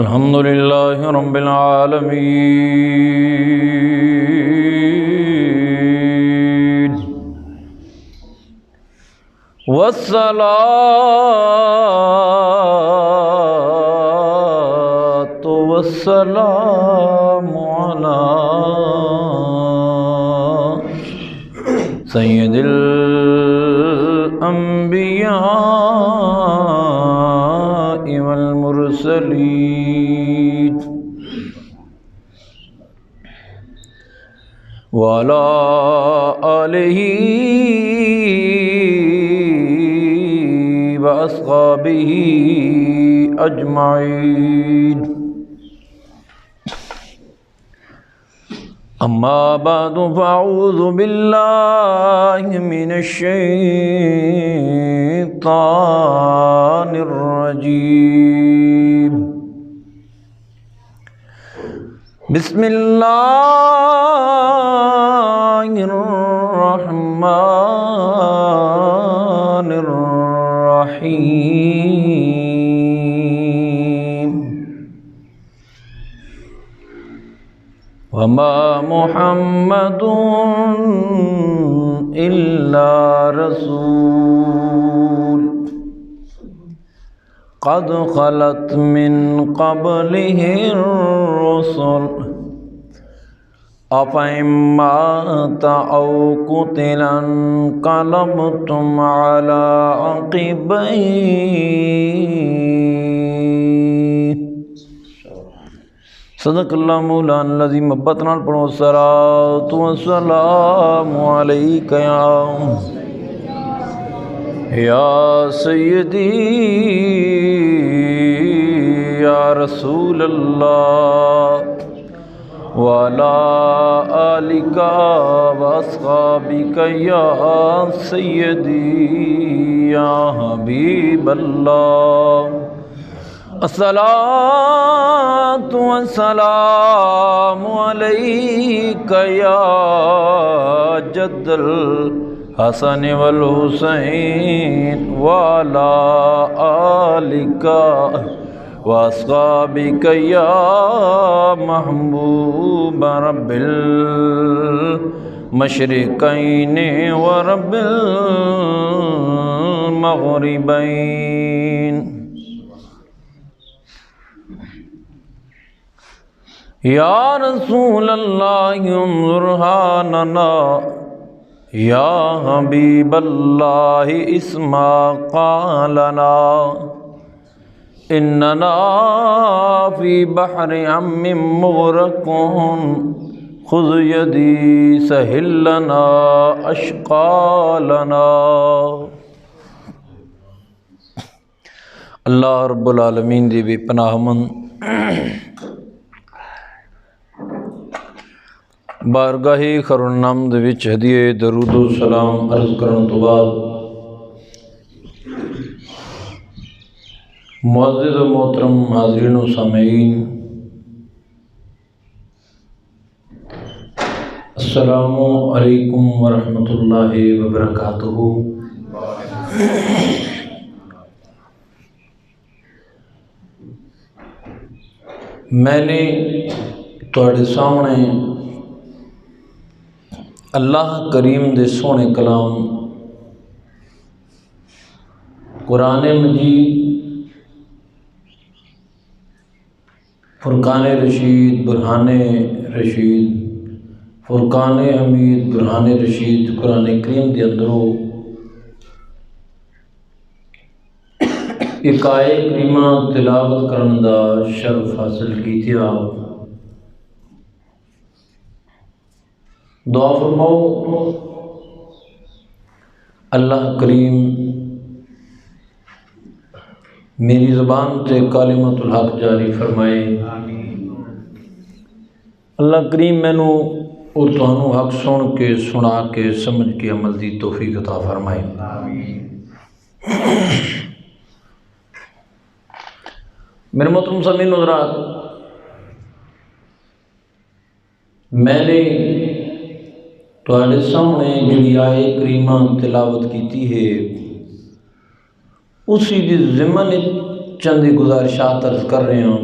الحمد للہ رب العالمین والصلاة والسلام علی سید الانبیاء والمرسلین وعلى آلہ وأصحابہ اجمعین اما بعد فاعوذ باللہ من الشیطان الرجیم بسم اللہ الرحمن الرحیم وما محمد الا رسول قد خلت من قبله الرسل أفإن مات أو قتل انقلبتم على عقبيه صدق اللہ مولانا العظیم۔ محبت نال پڑھو الصلاۃ والسلام علیک یا سیدی یا رسول اللہ وعلی آلک واصحابک یا سیدی یا حبیب اللہ۔ الصلاۃ والسلام علیک یا جد الحسن والحسین وعلی آلک واصحابک یا محبوب رب المشرقین ورب المغربین۔ یا رسول اللہ انظر حالنا یا حبیب اللہ اسمع قالنا اننا فی بحر غم مغرقون خذ یدی سہل لنا اشقالنا۔ اللہ رب العالمین دی بے پناہ من بارگاہ خیرالنامد وچ ہدیہ درود و سلام عرض کرن تو بعد معزز و محترم حاضرین و سامعین، السلام علیکم ورحمۃ اللہ وبرکاتہ۔ میں نے تواڈے سامنے اللہ کریم دے سونے کلام قرآن مجید فرقان رشید برہان رشید فرقان حمید برہان رشید قرآن کریم دے اندروں ایک آیت کریمہ تلاوت کرن دا شرف حاصل کیتیا۔ دعا فرماؤ اللہ کریم میری زبان تے کلمۃ الحق جاری فرمائے۔ اللہ کریم مینو اور تہانوں حق سن کے سنا کے سمجھ کے عمل دی توفیق عطا فرمائے۔ میرے محترم سامعین حضرات، میں نے تواڈے سامنے جڑی آیت کریمہ تلاوت کیتی ہے اسی دی ضمن چند گزارشات عرض کر رہے ہوں۔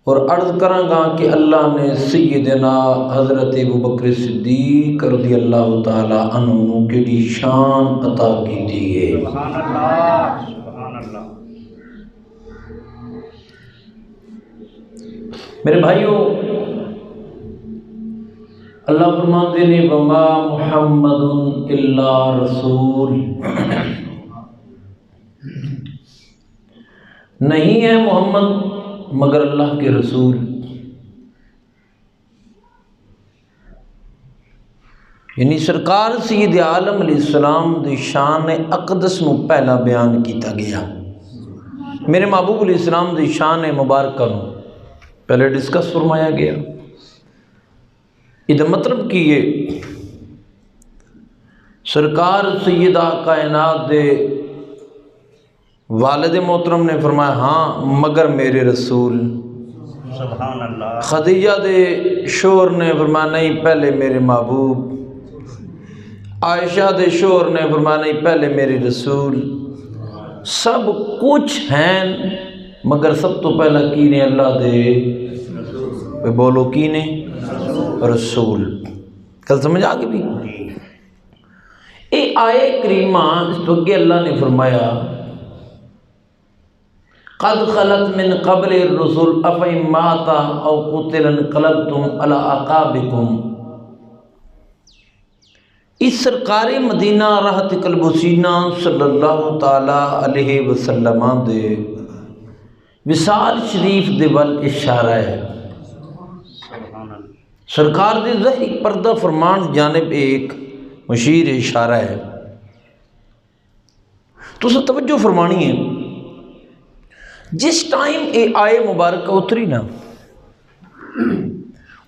اور عرض کرانگا کہ اللہ نے سیدنا حضرت ابوبکر صدیق رضی اللہ تعالی عنہ کی شان عطا کی تھی ہے۔ سبحان اللہ سبحان اللہ۔ میرے بھائیوں، اللہ فرماتے نے وما محمد الا رسول، نہیں ہے محمد مگر اللہ کے رسول۔ یعنی سرکار سید عالم علیہ السلام دی شان اقدس نو پہلا بیان کیتا گیا، میرے محبوب علیہ السلام دی شان مبارکہ نو پہلے ڈسکس فرمایا گیا۔ یہ مطلب کہ یہ سرکار سیدہ کائنات دے والد محترم نے فرمایا ہاں مگر میرے رسول۔ سبحان اللہ۔ خدیجہ دے شوہر نے فرمایا نہیں پہلے میرے محبوب۔ عائشہ دے شوہر نے فرمایا نہیں پہلے میرے رسول۔ سب کچھ ہیں مگر سب تو پہلا کی نے اللہ دے، بولو کی نے؟ رسول۔ کل سمجھ آگے بھی اے آئے کریمہ اس تو کہ اللہ نے فرمایا قد خلت من قبل الرسل افئن مات او قتل انقلبتم علی اعقابکم۔ اس سرکار مدینہ راحت قلب و سینہ صلی اللہ تعالی علیہ وسلم دے وصال شریف دے ول اشارہ ہے۔ سرکار دے ظاہری پردہ فرمان جانب ایک مشیر اشارہ ہے۔ تو اسے توجہ فرمانی ہے، جس ٹائم اے آئے مبارکہ اتری نا،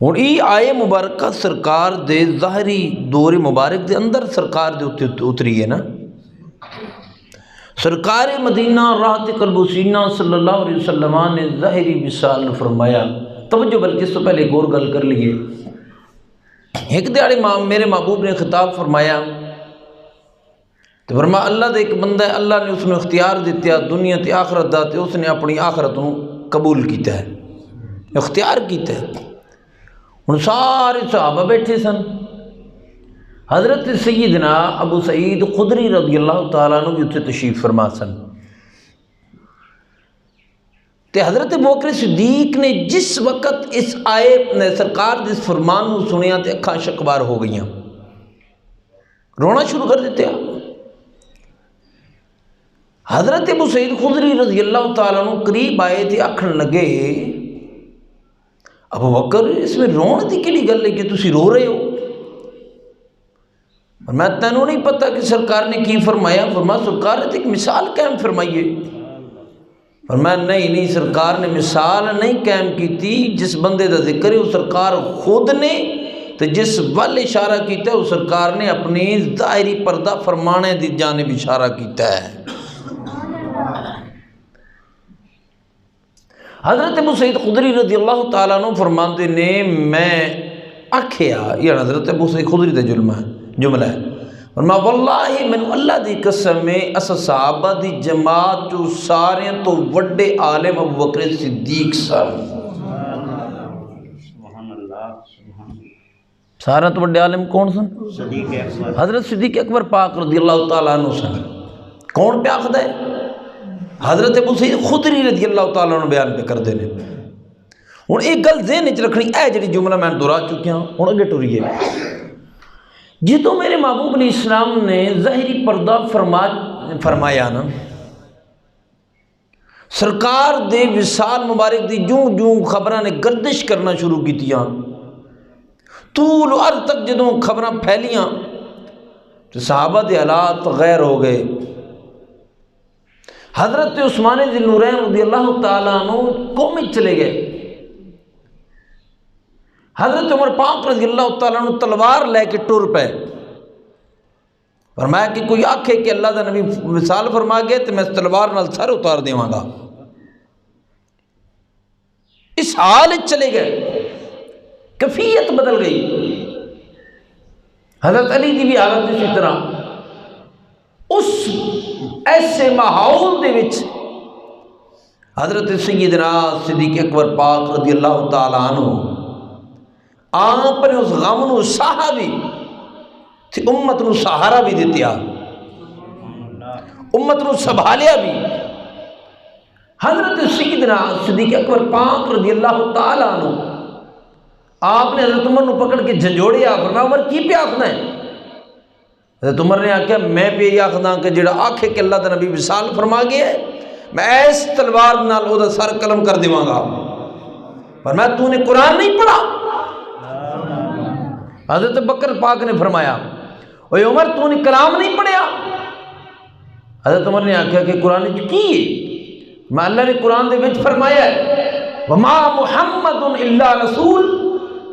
اور ای آئے مبارکہ سرکار دے ظاہری دور مبارک دے اندر سرکار دے اتری ہے نا۔ سرکار مدینہ راحت قلب و سینہ صلی اللہ علیہ وسلم نے ظاہری وصال فرمایا۔ توجہ بلکہ اس سے پہلے ایک اور گل کر لیے۔ ایک دیہڑے میرے محبوب نے خطاب فرمایا تو فرمایا اللہ دے ایک بندہ ہے، اللہ نے اس نے اختیار دیتا ہے دنیا تے آخرت دا، تے اس نے اپنی آخرت نو قبول کیتا ہے، اختیار کیتا ہے۔ ان سارے صحابہ بیٹھے سن، حضرت سیدنا ابو سعید خدری رضی اللہ تعالیٰ عنہ بھی اتنے تشریف فرما سن۔ تے حضرت ابوبکر صدیق نے جس وقت اس آئے سرکار دے اس فرمان نو سنیا تے اکھاں شکبار ہو گئیاں، رونا شروع کر دیتے ہیں۔ حضرت ابو سعید خدری رضی اللہ تعالیٰ عنہ قریب آئے تھے، آکھن لگے ابو بکر اس میں رون دی کیڑی گل ہے کہ تسی رو رہے ہو؟ اور میں تینوں نہیں پتہ کہ سرکار نے کی فرمایا؟ فرمایا سرکار نے ایک مثال قائم فرمائیے۔ فرمایا نہیں سرکار نے مثال نہیں قائم کی تھی، جس بندے دا ذکر ہے وہ سرکار خود نے، تو جس ول اشارہ کیتا ہے وہ سرکار نے اپنی ظاہری پردہ فرمانے دی جانب اشارہ کیتا ہے۔ حضرت ابو سعید خدری رضی اللہ تعالیٰ عنہ فرماتے نے میں آکھیا، یہ حضرت ابو سعید خدری دا جملہ ہے، فرمایا واللہ میں اللہ دی قسم میں اس صحابہ دی جماعت جو سارے تو وڈے عالم ابو بکر صدیق سن۔ سارے تو وڈے عالم کون سن؟ صدیق اکبر، حضرت صدیق اکبر پاک رضی اللہ تعالیٰ عنہ سن۔ کون پہ آخدہ ہے؟ حضرت ابو سعید خدری رضی اللہ تعالیٰ عنہ بیان پہ کر دینے۔ ہوں ایک گل ذہن وچ رکھنی، اے جڑی جملہ میں دہرا چکیا ہوں اگے ٹریے۔ جدوں میرے محبوب علیہ السلام نے ظاہری پردہ فرمایا نا، سرکار دے وصال مبارک دی جوں خبراں نے گردش کرنا شروع کیتیاں، طول عرض تک جدوں خبراں پھیلیاں تو صحابہ دے حالات غیر ہو گئے۔ حضرت عثمان ذی النورین رضی اللہ تعالیٰ عنہ قوم میں چلے گئے۔ حضرت عمر پاک رضی اللہ تعالیٰ عنہ تلوار لے کے ٹر پے۔ فرمایا کہ کوئی آکھے کہ اللہ دا نبی وصال فرما گئے تو میں اس تلوار نال سر اتار دیواں گا۔ اس حال چلے گئے، کیفیت بدل گئی۔ حضرت علی دی بھی حالت اسی طرح۔ اس ایسے ماحول دے وچ حضرت سیدنا صدیق اکبر پاک رضی اللہ تعالیٰ عنہ آپ نے اس غم نو سہا بھی تے امت نو سہارا بھی دتیا، امت نو سنبھالیا بھی۔ حضرت سیدنا صدیق اکبر پاک رضی اللہ تعالیٰ عنہ آپ نے حضرت عمر نو پکڑ کے جھنجھوڑیا، فرمایا عمر کی پہ آخنا ہے؟ حضرت عمر نے آخیا میں پہ یہ آخنا کہ جڑا آکھے کہ اللہ دا نبی وصال فرما گیا ہے میں ایس تلوار نال او دا سر قلم کر دیواں گا۔ فرمایا تو نے قرآن نہیں پڑھا؟ حضرت بکر پاک نے فرمایا اوے عمر تو نے کلام نہیں پڑھیا؟ حضرت عمر نے آخیا کہ قرآن کی میں اللہ نے قرآن دے وچ فرمایا ہے وما محمد الا رسول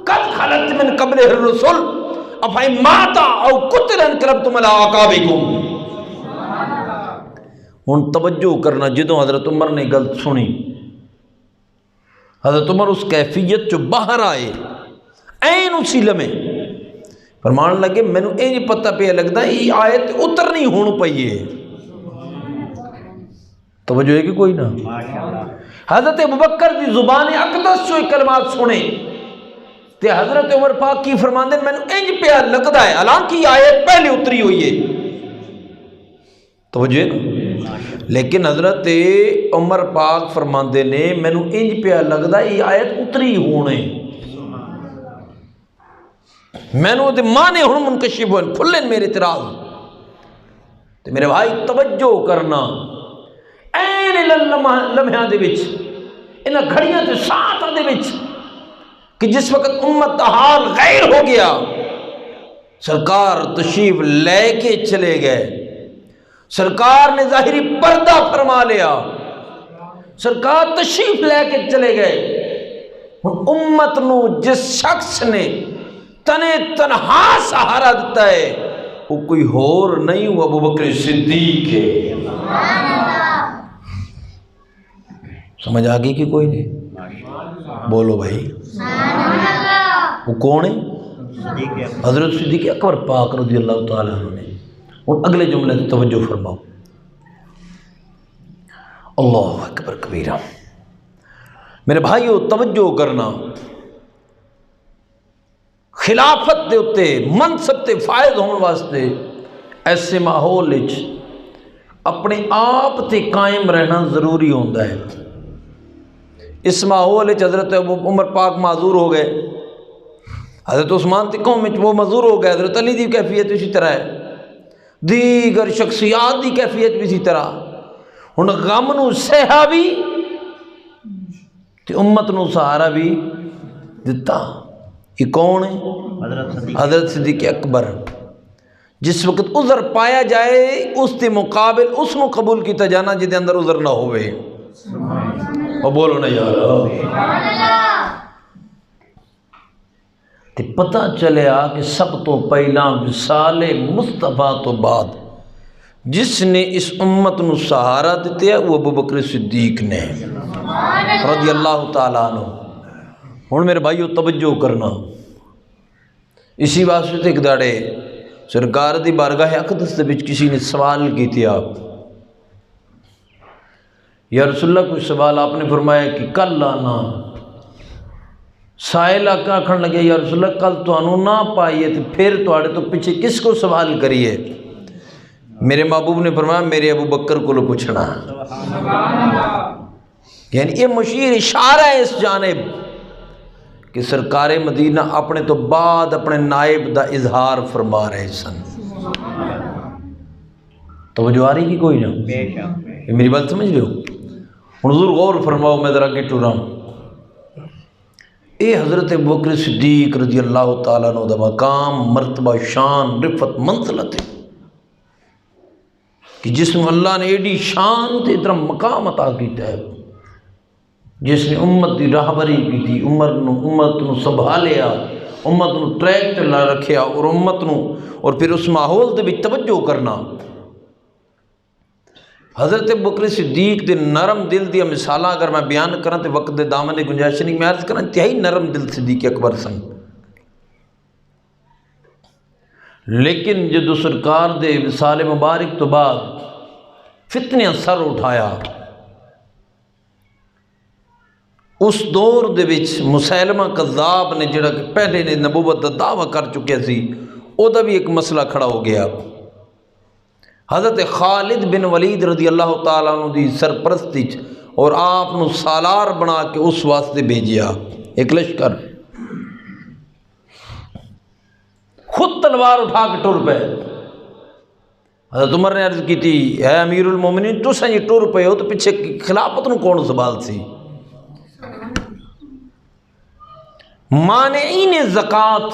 قد خلت من قبلہ الرسل افئن مات او قتل انقلبتم علی اعقابکم۔ ہن توجہ کرنا، جدوں حضرت عمر نے گل سنی، حضرت عمر اس کیفیت چو باہر آئے، این اسی لمحے فرمان لگے مینوں اے نہیں پتہ پہ لگدا یہ آیت اترنی ہون پئی ہے۔ توجہ ہے کہ کوئی نہ؟ حضرت ابوبکر دی زبان اقدس چو کلمات سنے تے حضرت عمر پاک کی فرماندے مینوں انج پہ لگدا ہے حالانکہ یہ آیت پہلے اتری ہوئی ہے۔ توجہ ہے نا؟ لیکن حضرت عمر پاک فرماندے نے مینوں انج پہ لگدا ہے یہ آیت اتری ہونے، مینوں دے معنی ہن منکشف ہوئے کھلن میرے اعتراض۔ تے میرے بھائی توجہ کرنا، این لمحیاں دے وچ انہاں گھڑیاں تے ساعتاں دے وچ کہ جس وقت امت دا حال غیر ہو گیا، سرکار تشریف لے کے چلے گئے، سرکار نے ظاہری پردہ فرما لیا، سرکار تشریف لے کے چلے گئے۔ امت نو جس شخص نے تنے تنہا سہارا دیتا ہے وہ کوئی اور نہیں، وہ ابوبکر صدیق ہے۔ سمجھ آگئی کہ کوئی نہیں؟ بولو بھائی وہ کون ہے؟ حضرت صدیق اکبر پاک رضی اللہ تعالیٰ عنہ نے۔ اور اگلے جملے سے توجہ فرماؤ، اللہ اکبر کبیرہ۔ میرے بھائیو توجہ کرنا، خلافت دے اتے منصب تے فائد ہون واسطے ایسے ماحول وچ اپنے آپ تے قائم رہنا ضروری ہوتا ہے۔ اس ماحول وچ حضرت عمر پاک معذور ہو گئے، حضرت عثمان تے قوم وچ وہ معذور ہو گئے، حضرت علی دی کیفیت اسی طرح ہے، دیگر شخصیات دی کیفیت بھی اسی طرح۔ ہن غم نو سہا بھی تے امت نو سہارا بھی دتا۔ یہ کون ہے؟ حضرت صدیق اکبر۔ جس وقت عذر پایا جائے اس کے مقابل اس نو قبول کیتا جانا جہد اندر عذر نہ ہوئے۔ اور بولو نا یار، تے پتہ چلیا کہ سب تو پہلا وصال مصطفیٰ تو بعد جس نے اس امت نو سہارا دیتے ہے وہ ابوبکر صدیق نے رضی اللہ تعالیٰ عنہ۔ ہن میرے بھائیو توجہ کرنا، اسی واسطے ایک داڑے سرکار دی بارگاہ اقدس دے وچ کسی نے سوال کیتے آپ، یا رسول اللہ کوئی سوال، آپ نے فرمایا کہ کل آنا۔ سائل آقا آکھن لگے یا رسول اللہ کل تو انہوں نہ پائیے تو پھر توڑے تو پیچھے کس کو سوال کریے؟ میرے محبوب نے فرمایا میرے ابو بکر کو لو پوچھنا۔ یعنی یہ مشیر اشارہ ہے اس جانب کہ سرکار مدینہ اپنے تو بعد اپنے نائب دا اظہار فرما رہے سن۔ توجہ آ رہی کی کوئی نہ؟ یہ میری بات سمجھ رہے ہو؟ حضور غور فرماؤ، میں ذرا کے ٹورا ہوں۔ اے حضرت ابوبکر صدیق رضی اللہ تعالیٰ عنہ دا مقام، مرتبہ، شان، رفت، منزلت ہے کہ جس میں اللہ نے ایڈی شان تے اتنا مقام عطا کیتا ہے، جس نے امت دی راہبری کی تھی، امت نو سنبھالیا، امت نو ٹریک تے لا رکھیا، اور امت نو اور پھر اس ماحول دے بھی توجہ کرنا۔ حضرت ابوبکر صدیق دے نرم دل دیا مثالاں اگر میں بیان کروں تو وقت دے دامن دی گنجائش نہیں، میں عرض کروں انتہائی نرم دل صدیق اکبر سن، لیکن جدو سرکار دے وصال مبارک تو بعد فتنہ سر اٹھایا، اس دور دے وچ مسیلمہ کذاب نے جڑا کہ پہلے نے نبوت دا دعویٰ کر چکے سی، او دا بھی ایک مسئلہ کھڑا ہو گیا۔ حضرت خالد بن ولید رضی اللہ تعالیٰ عنہ دی سرپرستی چ اور آپ نو سالار بنا کے اس واسطے بھیجیا ایک لشکر، خود تلوار اٹھا کے ٹر پے۔ حضرت عمر نے عرض کی تھی، اے امیر المومنین تساں جی ٹر پے ہو تو پیچھے خلافت نو کون سنبھال سی؟ مانعین زکوٰۃ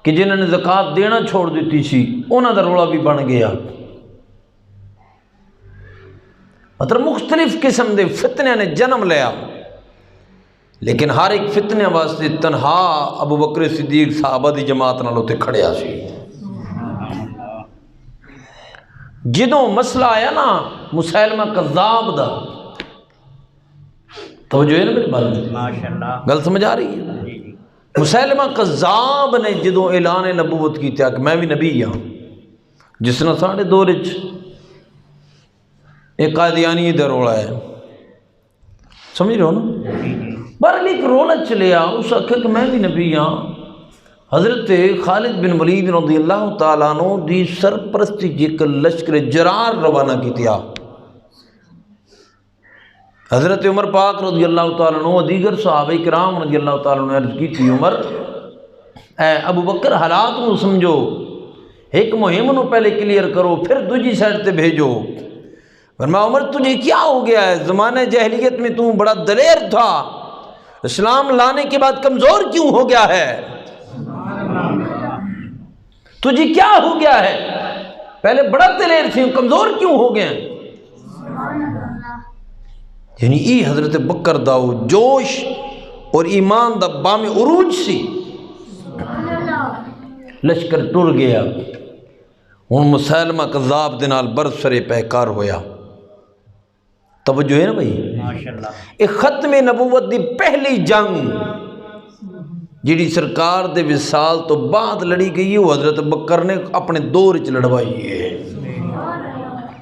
کہ جنہوں نے زکوٰۃ دینا چھوڑ دیتی سی انہاں دا رولا بھی بن گیا۔ مطلب مختلف قسم دے فتنے نے جنم لیا، لیکن ہر ایک فتنے واسطے تنہا ابو بکر صدیق صحابہ دی جماعت نال اتنے کھڑیا سی۔ جدوں مسئلہ آیا نا مسیلمہ کذاب دا، توجہ ہے نا میری بات میں؟ ماشاءاللہ گل سمجھ آ رہی ہے؟ مسیلمہ کذاب نے جدوں اعلان نبوت کیتا کہ میں بھی نبی ہاں، جس نے ساڑھے دور وچ ایک قادیانی دا رولا ہے، سمجھ رہے ہو نا؟ بہرحال ایک رولا چلیا، اس آکھا کہ میں بھی نبی ہاں۔ حضرت خالد بن ولید رضی اللہ تعالیٰ عنہ دی سرپرستی ایک لشکر جرار روانہ کیتیا۔ حضرت عمر پاک رضی اللہ تعالیٰ عنہ دیگر صحابہ کرام رضی اللہ تعالیٰ عنہ نے عرض کی تھی، عمر اے ابو بکر حالات نو سمجھو، ایک مہم نو پہلے کلیئر کرو پھر دوجی سائڈ تے بھیجو۔ فرمایا عمر تجھے کیا ہو گیا ہے؟ زمانہ جاہلیت میں تو بڑا دلیر تھا، اسلام لانے کے بعد کمزور کیوں ہو گیا ہے؟ تجھے کیا ہو گیا ہے؟ پہلے بڑا دلیر تھی، کمزور کیوں ہو گئے؟ یعنی ای حضرت بکر داؤ جوش اور ایمان دا بام عروج سی۔ لشکر ٹر گیا، ہن مسیلمہ کذاب دے نال برسرے پیکار ہویا۔ توجہ ہے نا بھائی؟ ماشاءاللہ ایک ختم نبوت دی پہلی جنگ جیڑی سرکار دے وصال تو بعد لڑی گئی، وہ حضرت بکر نے اپنے دور وچ لڑوائی ہے۔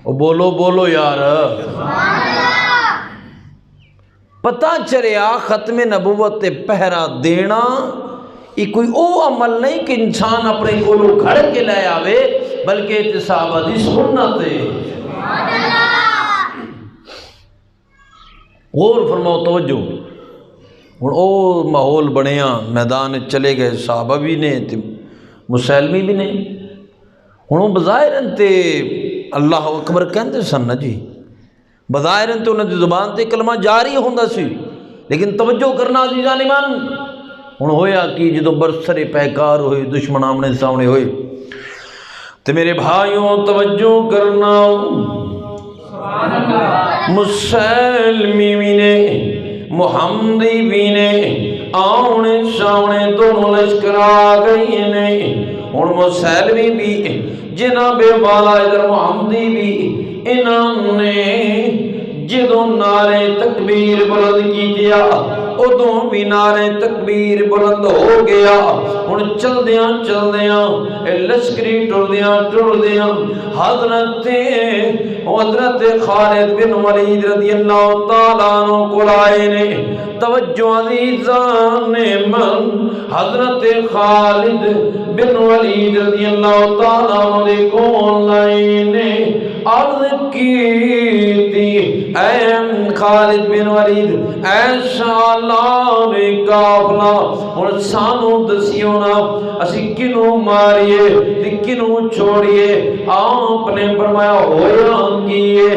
او بولو بولو یار، پتہ چلیا ختم نبوت تے پہرا دینا یہ کوئی او عمل نہیں کہ انسان اپنے کولو گھڑ کے لے آوے، بلکہ یہ صحابہ دی سنت ہے۔ غور فرماؤ، توجہ۔ ہن او ماحول بنیا، میدان چلے گئے، صحابہ بھی نے تے مسلمی بھی نے۔ ہن وہ بظاہر تے اللہ اکبر کہندے سن نا جی، بظاہر تے انہاں دی زبان تے کلمہ جاری ہوندا سی، لیکن توجہ کرنا عزیزان ایمان۔ ہن ہویا کہ جدوں برسرے پیکار ہوئے، دشمن آمنے سامنے ہوئے، تے میرے بھائیوں توجہ کرنا، مسلمی بھی نے محمدی بھی نے آمنے سامنے دونوں لشکر آ گئی نے۔ ہن مسلمی بھی جناب والا ادھر محمدی بھی، انہوں نے جدوں نعرے تکبیر بلند کی دیا ادوں بھی نعرے تکبیر بلند ہو گیا۔ ہن چلدیاں چلدیاں لشکری ٹردیاں حضرت خالد بن ولید رضی اللہ تعالیٰ عنہ کو آئے نے۔ توجہ عزیزان من، حضرت خالد بن ولید رضی اللہ تعالیٰ عنہ کون لائے نے عرض کی تھی، اے خالد بن ولید اے سالار قافلہ، اور سانو دسیو نا اسی کنوں ماریے تے کنوں چھوڑیے؟ آپ نے فرمایا ہویا کیے؟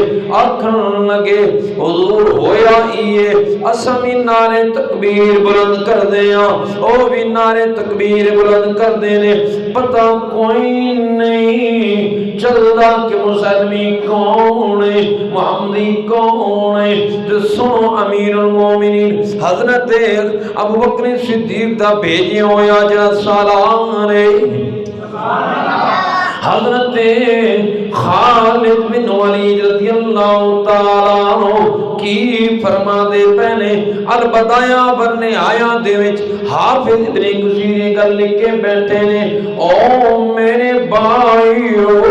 آکھن لگے حضور ہویا ایے، اساں بھی نعرے تکبیر بلند کر دیاں، او بھی نعرے تکبیر بلند کر دینے، پتہ کوئی نہیں چلدا کہ مسلمی کون ہے، محمدی کون ہے۔ تو سنو امیر المومنین حضرت ابو بکر صدیق دا بھیجے ہویا جڑا سالار ہے، حضرت خالد بن ولید رضی اللہ تعالیٰ عنہ کی فرما دے پہنے البدایہ برنے آیا دے وچ حافظ ابن کثیر گل لکھ کے بیٹھے نے، او میرے بھائیو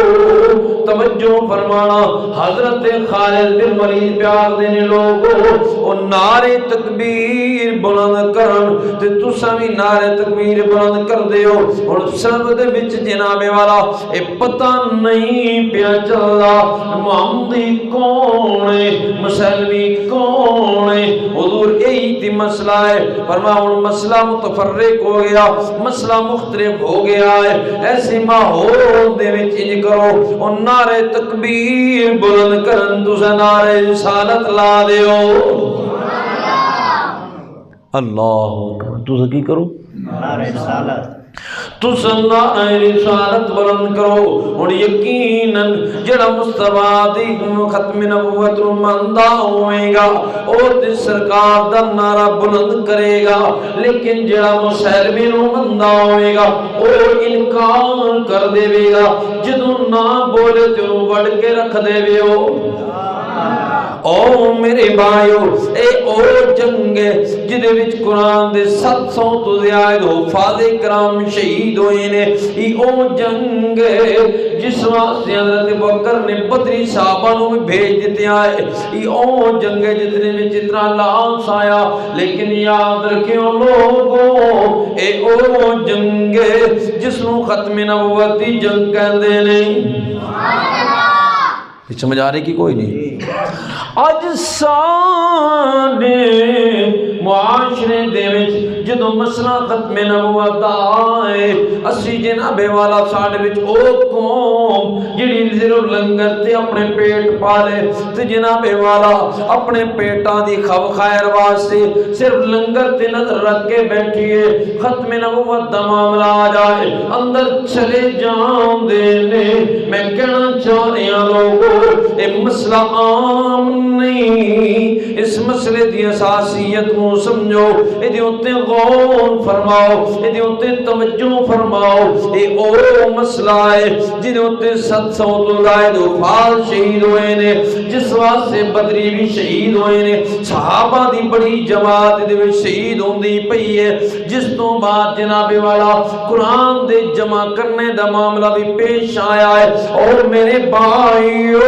توجہ توجہ فرمانا حضرت خالد بن ولید پیار دینے لوگوں او نعرے تکبیر بلند کرن تے تساں بھی نعرے تکبیر بلند کر دیو اور سب دے وچ جناب والا اے پتہ نہیں پیا چلدا محمدی کون ہے مسلمی کون ہے حضور یہی تھی مسئلہ ہے فرماؤں مسئلہ متفرق ہو گیا مسئلہ مختلف ہو گیا ہے ایسے ماحول دے وچ انج کرو اور نعرے تکبیر بلند کرن تساں نعرے رسالت لا دیو اللہ اکبر تساں کی کرو نعرہ رسالت تساں نعرہ رسالت بلند کرو اور یقیناً جڑا مصطفیٰ دی ختم نبوت نو مندا ہوئے گا اور تے سرکار دا نعرہ بلند کرے گا لیکن جڑا مسلمے نو مندا ہوئے گا اور انکار کر دے گا جدوں نہ بولے تے نو وڑ کے رکھ دے ہو او میرے بھائیو اے او جنگ جدے وچ قرآن دے 700 تو زیادہ حفاظ کرام شہید ہوئے نے ای او جنگ جس واسطے حضرت بکر نے بدری صحابہ نو بھیج دیتے آئے ای او جنگ جتنے وچ اتنا لاس آیا لیکن یاد رکھیں لوگوں اے او جنگ جس نو ختم نبوت دی جنگ کہندے نہیں سمجھ آ رہی کی کوئی نہیں آج سانے معاشرے دے وچ جدوں مسئلہ ختم نبوت آئے اسی جناب والا ساڈے وچ او قوم جڑی صرف لنگر تے اپنے پیٹ پالے تے جناب والا اپنے پیٹاں دی خو خیر واسطے صرف لنگر تے نظر رکھ کے بیٹھی ہے ختم نبوت دا معاملہ آ جائے اندر چلے جان دینے میں کہنا چاہ رہا لوگوں اے مسئلہ عام نہیں اس مسئلے دی اساسیت کو سمجھو اے دی اتے غور فرماؤ اے دی اتے توجہ فرماؤ اے او مسئلہ ہے جن اتے 700 تو زائد حفاظ شہید ہوئے نے جس واسطے بدری بھی شہید ہوئے نے صحابہ دی بڑی جماعت دے وچ شہید ہوندی پئی ہے جس تو بعد جناب والا قرآن دے جمع کرنے دا معاملہ بھی پیش آیا ہے اور میرے بھائیو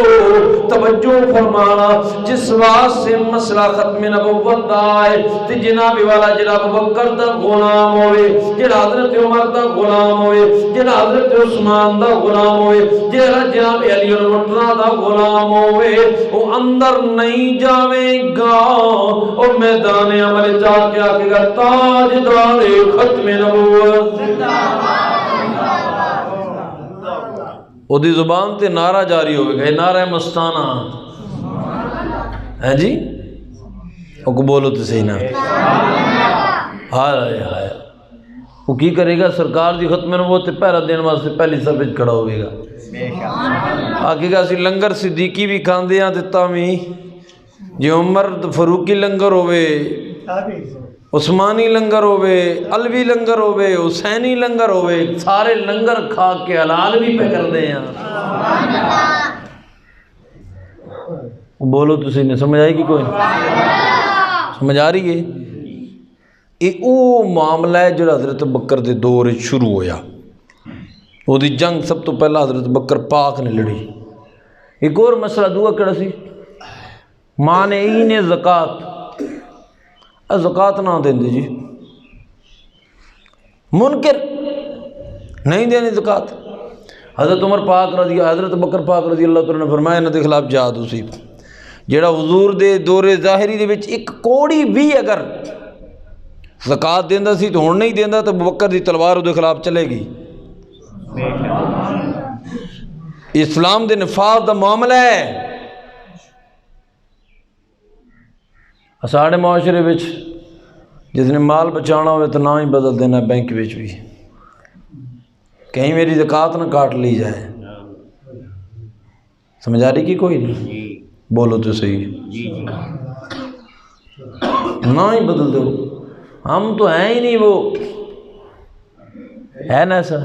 توجہ فرمانا جس واسطے مسئلہ ختم نبوت آئے تے جناب والا جڑا ابوبکر دا غلام ہوئے جڑا حضرت عمر دا غلام ہوئے جڑا حضرت عثمان دا غلام ہوئے جڑا جناب علی المرتضیٰ دا غلام ہوئے وہ اندر نہیں جاوے گا اور میدان عمل جا کے آکے گا تاجدار ختم نبوت او دی زبان تے نعرہ جاری ہوئے گا نعرہ مستانہ ہے جی او کو بولو تو صحیح نہ ہائے ہائے وہ کی کرے گا سرکار دی ختم نبوت تے پہرا دین واسطے پہلی سب وچ کھڑا ہوئے گا آگے گا سی لنگر صدیقی بھی کھاندے ہیں تے تامی جی عمر فاروقی لنگر ہوئے عثمانی لنگر ہوئے علوی لنگر ہوئے حسینی لنگر ہوئے سارے لنگر کھا کے حلال بھی پہ کر دے ہیں بولو تو صحیح نہیں سمجھ آئے گی کوئی سمجھ آ رہی ہے یہ او معاملہ ہے جو حضرت بکر دے دور شروع ہویا وہ دی جنگ سب تو پہلا حضرت بکر پاک نے لڑی ایک اور مسئلہ دعا کڑا سی مانعین زکاة زکاة نہ دیں دے جی منکر نہیں دینی زکاة حضرت عمر پاک رضی حضرت بکر پاک رضی اللہ تعالیٰ نے فرمایا انہاں دے خلاف جہاد اسی جیڑا حضور دے دور ظاہری دے وچ ایک کوڑی بھی اگر زکاة دیندا سی تو ہن نہیں دیندا تو بکر دی تلوار دے خلاف چلے گی اسلام دے نفاذ دا معاملہ ہے ساڑھے معاشرے وچ جس نے مال بچانا ہوئے تو نہ ہی بدل دینا بینک وچ بھی کہیں میری زکاة نہ کاٹ لی جائے سمجھ آ رہی کی کوئی نہیں بولو تو صحیح نہ ہی بدل دو ہم تو ہیں ہی نہیں وہ ہے نا ایسا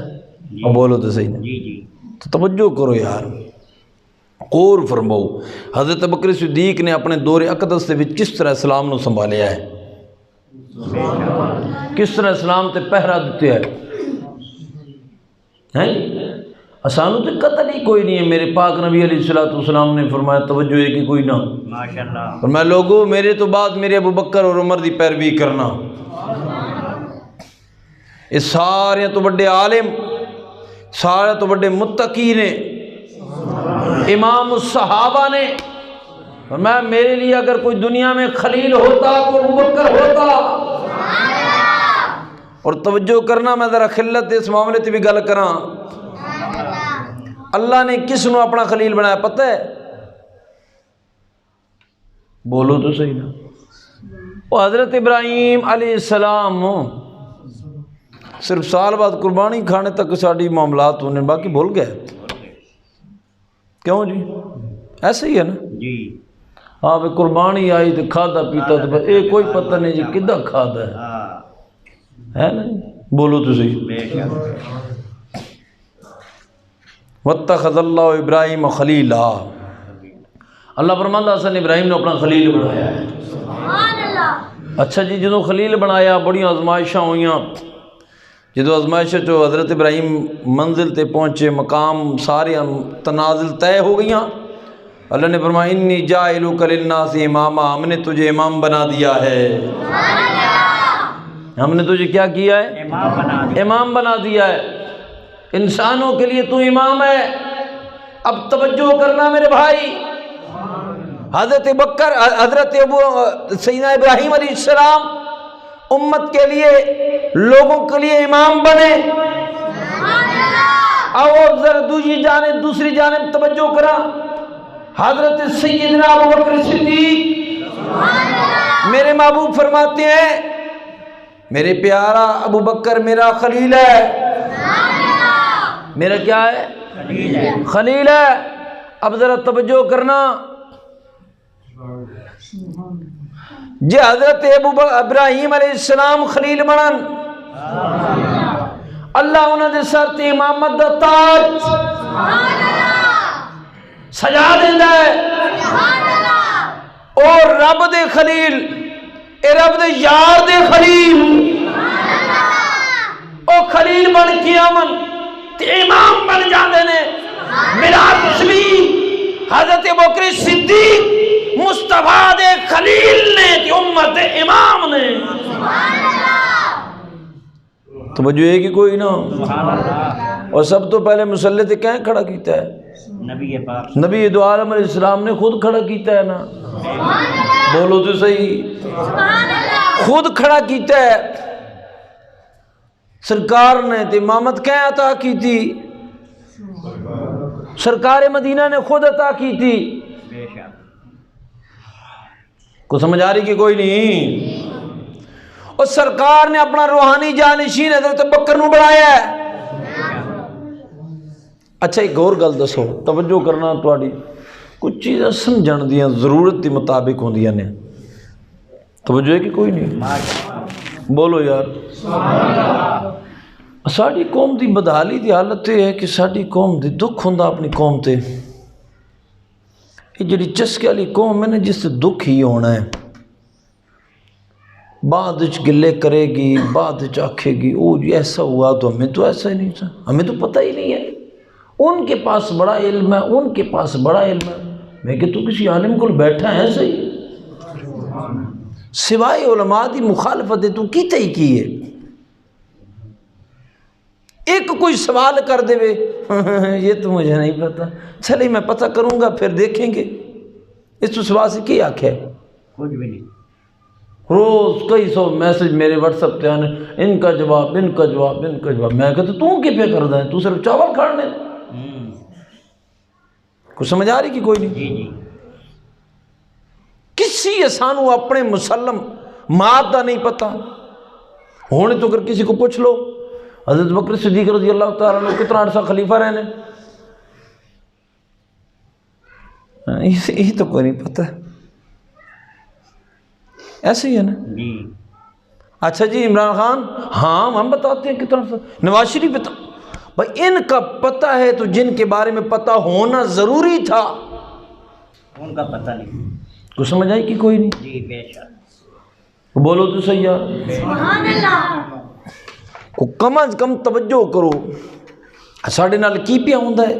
بولو تو صحیح نہیں تو توجہ کرو یار غور فرماؤ حضرت بکر صدیق نے اپنے دور اقدس سے کس طرح اسلام نو سنبھالیا ہے کس طرح اسلام تے پہرا دیتے ہیں آسانوں تو قتل ہی کوئی نہیں ہے. میرے پاک نبی علیہ الصلوۃ والسلام نے فرمایا توجہ ہے کہ کوئی نہ. ماشاءاللہ. اور میں لوگوں میرے تو بعد میرے ابو بکر اور عمر دی پیروی کرنا. یہ سارے تو بڑے عالم، سارے تو بڑے متقی نے، امام الصحابہ نے. اور میں میرے لیے اگر کوئی دنیا میں خلیل ہوتا تو ابو بکر ہوتا. اور توجہ کرنا، میں ذرا خلت اس معاملے تے بھی گل کراں. اللہ نے کس نو اپنا خلیل بنایا پتہ ہے؟ بولو تو صحیح نا. وہ حضرت ابراہیم علیہ السلام. صرف سال بعد قربانی کھانے تک ساری معاملات ہونے، باقی بھول گئے. کیوں جی؟ ایسے ہی ہے نا جی. ہاں بھائی قربانی آئی تو کھادا پیتا تو یہ کوئی پتہ نہیں جی کدھا کھادا ہے نا. بولو تو صحیح. بے شک. واتخذ اللہ ابراہیم خلیلا. اللہ فرماتا حسن ابراہیم نے اپنا خلیل بنایا ہے. اچھا جی، جدوں خلیل بنایا بڑی آزمائشاں ہوئیاں. جدوں آزمائشاں چو حضرت ابراہیم منزل تے پہنچے، مقام سارے تنازل طے ہو گئیاں. اللہ نے فرمایا انی جاعلک للناس اماما، ہم نے تجھے امام بنا دیا ہے. ہم نے تجھے کیا کیا ہے؟ امام بنا دیا. امام بنا دیا ہے. انسانوں کے لیے تو امام ہے. اب توجہ کرنا میرے بھائی، حضرت ابو سیدنا ابراہیم علیہ السلام امت کے لیے، لوگوں کے لیے امام بنے. اور ذرا دوسری جانب توجہ کرا. حضرت سیدنا ابو بکر صدیق میرے محبوب فرماتے ہیں میرے پیارا ابو بکر میرا خلیل ہے. میرا کیا ہے؟ خلیل ہے. خلیل ہے. اب ذرا توجہ کرنا. جی حضرت ابراہیم علیہ السلام خلیل بنن، اللہ انہوں نے سر تے امامت دا تاج سجا دیندا ہے. اور رب دے خلیل، اے رب دے یار دے خلیل، او خلیل بن کے امن تے امام بن جاندے نے. میرا تسلیم حضرت ابوبکر صدیق مصطفیٰ دے خلیل نے تے امت دے امام نے. توجہ ہے کہ کوئی نہ. سبحان اللہ. اور سب تو پہلے مسلح تے کہیں کھڑا کیتا ہے؟ نبی پاک. نبی دو عالم علیہ السلام نے خود کھڑا کیتا ہے نا. بولو تو صحیح. خود کھڑا کیتا ہے. سرکار نے تے امامت کہیں عطا کی تھی؟ سرکار مدینہ نے خود عطا کی تھی. بے شک. کو سمجھ آ رہی کہ کوئی نہیں؟ اور سرکار نے اپنا روحانی جانشین حضرت بکر نو بنایا ہے. اچھا ایک اور گل دسو، توجہ کرنا. تواڈی کچھ چیزاں سمجھن دیاں ضرورت کے مطابق ہوندیاں نے. توجہ ہے کہ کوئی نہیں؟ بولو یار. ساری قوم دی بدحالی دی حالت یہ ہے کہ ساری قوم دی دکھ ہوندا اپنی قوم تے. یہ جڑی چسکے والی قوم ہے نا، جس سے دکھ ہی ہونا ہے. بعد وچ گلے کرے گی، بعد وچ آکھے گی او جی ایسا ہوا تو ہمیں تو ایسا ہی نہیں تھا، ہمیں تو پتہ ہی نہیں ہے. ان کے پاس بڑا علم ہے، ان کے پاس بڑا علم ہے. میں کہ تو کسی عالم کو بیٹھا ہے صحیح، سوائے علماء دی مخالفت تو کیتے ہی کی ہے. ایک کوئی سوال کر دے وے یہ تو مجھے نہیں پتا، چلے میں پتہ کروں گا پھر دیکھیں گے. اس تو سوال سے کیا آکھے؟ کچھ بھی نہیں. روز کئی سو میسج میرے واٹس ایپ پہ آنے، ان کا جواب، ان کا جواب، ان کا جواب. میں کہتا تو کی پہ کردا ہے؟ تو صرف چاول کھانے. کچھ سمجھ آ رہی کہ کوئی نہیں؟ جی جی. کسی سانو اپنے مسلم مات دا نہیں پتا. ہونے تو اگر کسی کو پوچھ لو حضرت بکر صدیق رضی اللہ تعالیٰ عنہ کتنا عرصہ خلیفہ رہنے، یہ تو کوئی نہیں پتہ. ایسے ہی ہے نا جی. اچھا جی عمران خان، ہاں ہم بتاتے ہیں کتنا عرصہ. نواز شریف بتا بھائی ان کا پتہ ہے تو جن کے بارے میں پتہ ہونا ضروری تھا ان کا پتہ نہیں. کچھ سمجھ آئی کہ کوئی نہیں؟ جی بے شک. بولو تو صحیح یار. کو کم از کم توجہ کرو. ساڈے نال کی پیا ہوندا ہے؟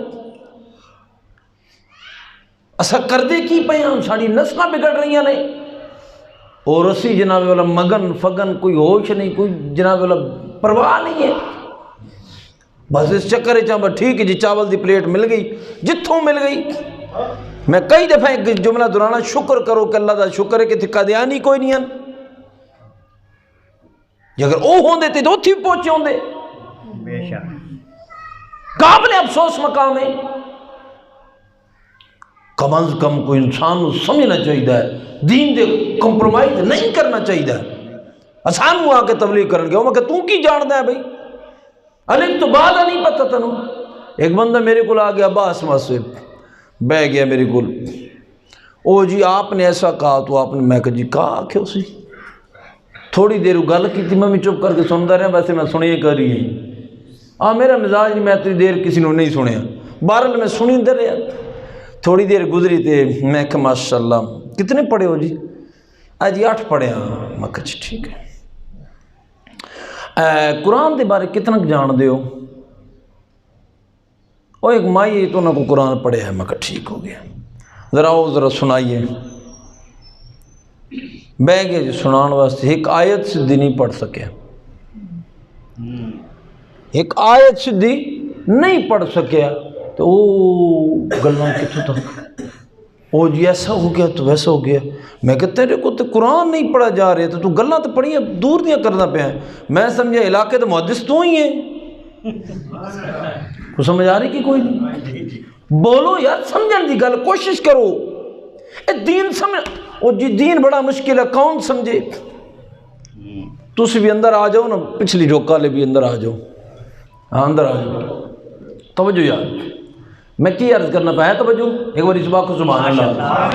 اسا کردے کی پے ہاں؟ ساڈی نسلاں بگڑ رہی نے، اور اسی جناب والا مگن فگن، کوئی ہوش نہیں، کوئی جناب والا پرواہ نہیں ہے۔ بس اس چکر چاہاں ٹھیک ہے جی، چاول دی پلیٹ مل گئی جتھوں مل گئی۔ میں کئی دفعہ ایک جملہ دہرانا، شکر کرو کہ اللہ دا شکر ہے کہ تھکا دیا نہیں کوئی نہیں ہیں، جے اگر او ہوندے تے تو اتھی پہنچے ہوندے۔ بے شک قابل افسوس مقام ہے۔ کم از کم کوئی انسان کو سمجھنا چاہیے، دین دے کمپرومائز نہیں کرنا چاہیے۔ آسان آ کے تبلیغ کرن گیا، میں کہ تو کی جاندا ہے بھائی؟ الف تو بعد نہیں پتہ تنوں۔ ایک بندہ میرے کو آ گیا باس سے بہ گیا میرے کو، او جی آپ نے ایسا کہا تو آپ نے، میں کہ جی کہا آکھے اسی۔ تھوڑی دیر گل کی تھی، میں بھی چپ کر کے سنتا رہا، ویسے میں سنیے کر رہی ہے۔ میرا مزاج نہیں، میں اتنی دیر کسی نے نہیں سنیا، بہرحال میں سنی دے رہا۔ تھوڑی دیر گزری تے میں کہ ماشاءاللہ کتنے پڑھے ہو جی؟ جی 8 پڑھے ہاں۔ میں کہ ٹھیک ہے۔ قرآن دے بارے کتنا جان دے ہو؟ وہ ایک مائی تو انہوں کو قرآن پڑھے ہے۔ میں کہ ٹھیک ہو گیا، ذرا وہ ذرا سنائیے۔ بہ گیا جی سنان واسطے، ایک آیت سدھی نہیں پڑھ سکے، ایک آیت سدھی نہیں پڑھ سکیا۔ تو وہ گلوں کتوں تک، او جی ایسا ہو گیا تو ویسا ہو گیا۔ میں کہ تیرے کو تو قرآن نہیں پڑھا جا رہے تو گلاں تو پڑھیاں دور دیاں کرنا پیا۔ میں سمجھا علاقے تو محدث تو ہی ہیں، کو سمجھ آ رہی کہ کوئی نہیں؟ بولو یار، سمجھن دی گل کوشش کرو۔ اے دین سمجھ، او جی دین بڑا مشکل ہے، کون سمجھے؟ تسی بھی اندر آ جاؤ نا، پچھلی ڈھوکا لے بھی اندر آ جاؤ، ہاں اندر آ جاؤ۔ توجہ یار، میں کی عرض کرنا پایا؟ توجہ ایک بار اس بات کو سبحان اللہ۔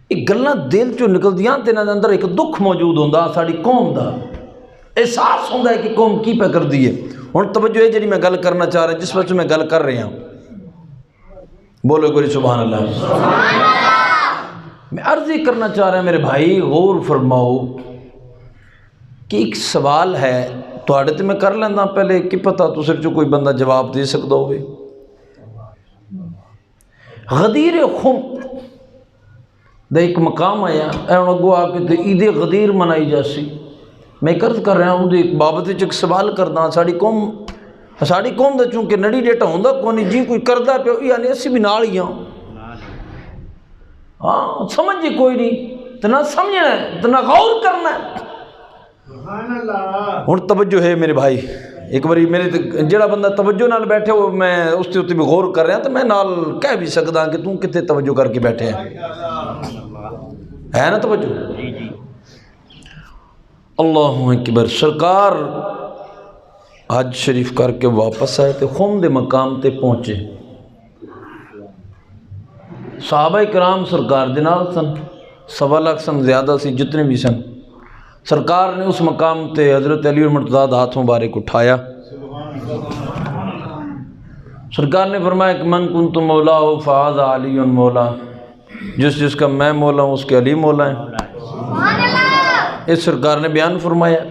ایک گلاں دل چوں نکل دیاں تے انہاں دے اندر ایک دکھ موجود ہوندا، ساڈی قوم دا احساس ہوندا ہے کہ قوم کی پہ کر دی ہے۔ ہن توجہ ہے جڑی میں گل کرنا چاہ رہا، جس وقت میں گل کر رہا ہوں، بولو ایک بار سبحان اللہ۔ میں عرض ہی کرنا چاہ رہا میرے بھائی، غور فرماؤ کہ ایک سوال ہے تواڈے تے میں کر لینا پہلے، کہ پتہ تو صرف جو کوئی بندہ جواب دے سکتا ہوئے۔ غدیر خم دا ایک مقام آیا، اے اگو آ کے عید غدیر منائی جاسی۔ میں عرض کر رہا ہوں ایک بابت ایک سوال کرنا، ساڑی قوم دا چونکہ نڑی ڈیٹا ہوندا کونی، جی کوئی کردہ پہ یعنی اسی بھی نال ہی ہوں۔ ہاں سمجھے کوئی نہیں، تو نہ سمجھنا ہے تو نہ غور کرنا ہے۔ ہن توجہ ہے میرے بھائی، ایک باری میرے جڑا بندہ توجہ نال بیٹھے ہو، میں اس تے بھی غور کر رہا تو میں نال کہہ بھی سکدا کہ تم کتے توجہ کر کے بیٹھے ہیں، ہے نا توجہ؟ اللہ اکبر۔ سرکار حج شریف کر کے واپس آئے تو خم دے مقام تے پہنچے، صحابہ کرام سرکار دے نال سن، 1.25 لاکھ سن، زیادہ سی جتنے بھی سن۔ سرکار نے اس مقام تے حضرت علی المرتضیٰ ہاتھوں مبارک اٹھایا، سرکار نے فرمایا کہ من کنت مولا ہو فہذا علی مولا، جس کا میں مولا ہوں اس کے علی مولا ہیں۔ اس سرکار نے بیان فرمایا۔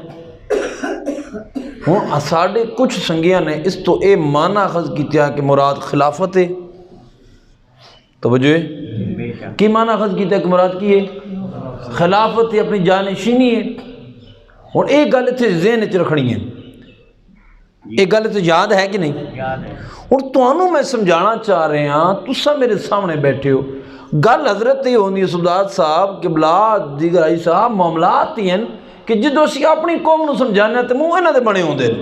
ہوں ساڑھے کچھ سنگیاں نے اس تو اے معنی اخذ کیا کہ مراد خلافت ہے۔ توجہ ہے کی معنی اخذ کیا کہ مراد کی ہے؟ خلافت ہے، اپنی جانشینی ہے۔ ہوں ایک گل اتنے ذہن چ رکھنی ہے، ایک گل تو یاد ہے کہ نہیں؟ ہوں تمہوں میں سمجھانا چاہ رہے ہاں، تسا میرے سامنے بیٹھے ہو، گل حضرت یہ ہوندی ہے سبداد صاحب قبلہ دیگر آئی صاحب، معاملات ہی ہیں کہ جدو اسی اپنی قوم نو سمجھانے تو منہ انہاں دے بنے ہوندے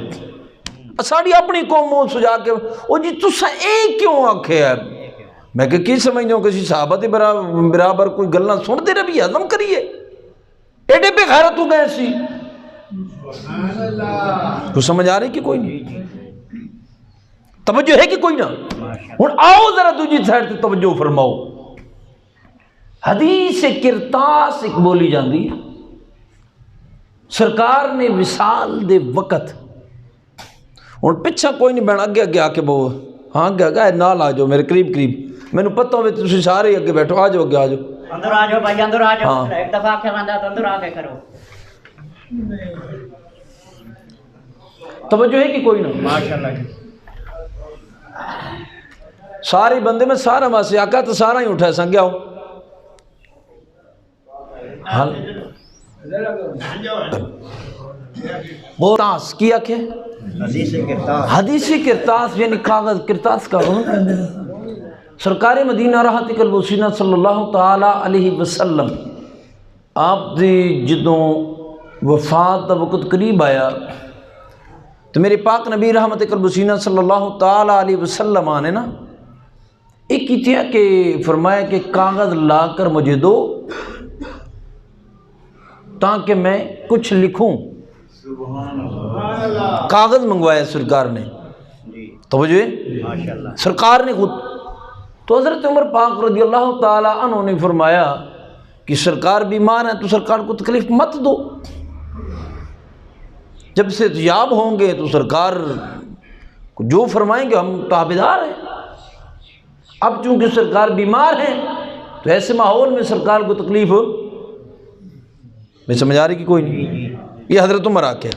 ساڑی اپنی قوم منہ سجا کے او جی تسا اے کیوں آکھے ہے؟ میں کہ کی سمجھنے ہوں کسی صحابہ دے برابر کوئی گلنا سن دے ربی عظم کریے، ایڈے بے غیرت ہو گئے سی۔ تو سمجھ آ رہی کہ کوئی نہیں؟ توجہ ہے کہ کوئی نہ؟ ہن آؤ ذرا دوجی سائڈ تے توجہ فرماؤ۔ حدیث کرتاس ایک بولی جاندی، سرکار نے وصال دے وقت، ہن پچھا کوئی نہیں بہن، اگے اگے آ کے بہو، ہاں اگے اگے نال آ جاؤ میرے قریب قریب، میں نے پتہ ہوئے تسی سارے اگے بیٹھو، آ جاؤ اگے آ جاؤ، اندر آ جاؤ بھائی، اندر آ جاؤ، ایک دفعہ آکھے بندہ تو اندر آ کے کرو۔ توجہ ہے کہ کوئی نہ؟ ماشاءاللہ جی سارے بندے میں سارا واسے آقا تو سارا ہی اٹھا سنگیا ہو حال وہ کرتاس کیا کہ حدیث کرتاس حدیثی کرتاس یعنی کاغذ کرتاس کا سرکار مدینہ راحت قلب سینہ صلی اللہ تعالی علیہ وسلم آپ دی جدوں وفات دا وقت قریب آیا تو میرے پاک نبی رحمت قلب سینہ صلی اللہ تعالی علیہ وسلم آنے نا ایک کیا کہ فرمایا کہ کاغذ لا کر مجھے دو تاکہ میں کچھ لکھوں. کاغذ منگوایا سرکار نے توجہ ماشاءاللہ سرکار نے خود. تو حضرت عمر پاک رضی اللہ تعالیٰ عنہ نے فرمایا کہ سرکار بیمار ہیں تو سرکار کو تکلیف مت دو، جب سے یاب ہوں گے تو سرکار جو فرمائیں گے ہم تابعدار ہیں. اب چونکہ سرکار بیمار ہیں تو ایسے ماحول میں سرکار کو تکلیف میں سمجھ آ رہی کہ کوئی نہیں. یہ حضرت عمر آ کے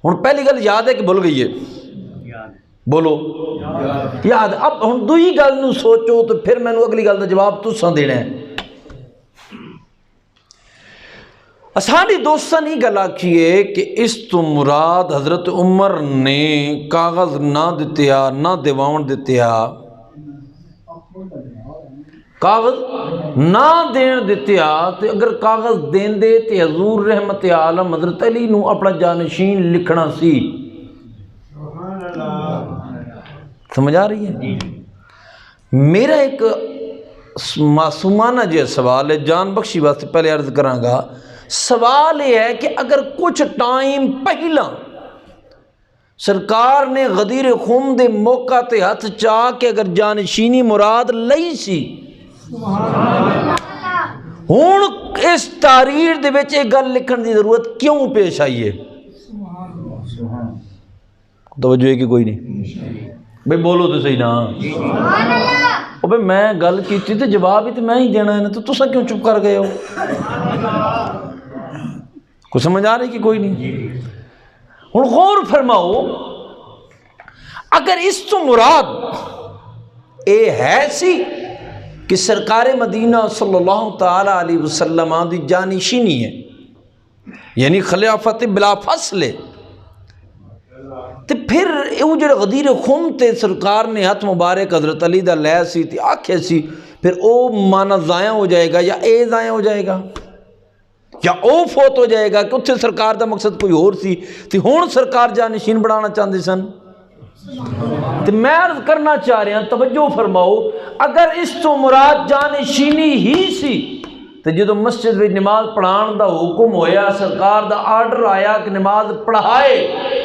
ہوں پہلی گل یاد ہے کہ بھول گئی ہے، بولو یاد. اب ہوں دوئی گل نو سوچو تو پھر میں اگلی گل کا جواب تساں دینا ہے. اساڑی دوستاں نہیں گل آکھی ہے کہ اس تو مراد حضرت عمر نے کاغذ نہ دتیا نہ دیوان دتیا، کاغذ نہ دین دتیا. تے اگر کاغذ دین دے تے حضور رحمت عالم حضرت علی نو اپنا جانشین لکھنا سی. سمجھ آ رہی ہے؟ میرا ایک معصومانہ جو سوال ہے جان بخشی واسطے پہلے عرض کراں گا. سوال یہ ہے کہ اگر کچھ ٹائم پہلا سرکار نے غدیر خم دے موقع تے ہاتھ چاہ کے اگر جانشینی مراد لئی سی، ہوں اس تحریر دے وچ ایک گل لکھن دی ضرورت کیوں پیش آئی ہے؟ توجہ ہے کہ کوئی نہیں؟ بھئی بولو تو صحیح نا. بھئی میں گل کیتی تے جواب ہی تو میں ہی دینا ہے نا، تو تساں کیوں چپ کر گئے ہو؟ کچھ سمجھ آ رہی کہ کوئی نہیں؟ ہوں غور فرماؤ، اگر اس تو مراد اے ہے سی کہ سرکار مدینہ صلی اللہ تعالی علیہ وسلم دی جانشینی ہے یعنی خلافت بلا فصل ہے، تو پھر وہ جو غدیر خم تے سرکار نے ہاتھ مبارک حضرت علی دا لے سی تے آکھے سی، پھر او مانا ضائع ہو جائے گا یا اے ضائع ہو جائے گا یا او فوت ہو جائے گا کہ اتھے سرکار دا مقصد کوئی اور سی تے ہون سرکار جانشین بڑھانا چاہتے سن. تے میں عرض کرنا چاہ رہا ہوں توجہ فرماؤ، اگر اس تو مراد جانشینی ہی سی تو جدو مسجد میں نماز پڑھان دا حکم ہویا، سرکار دا آرڈر آیا کہ نماز پڑھائے،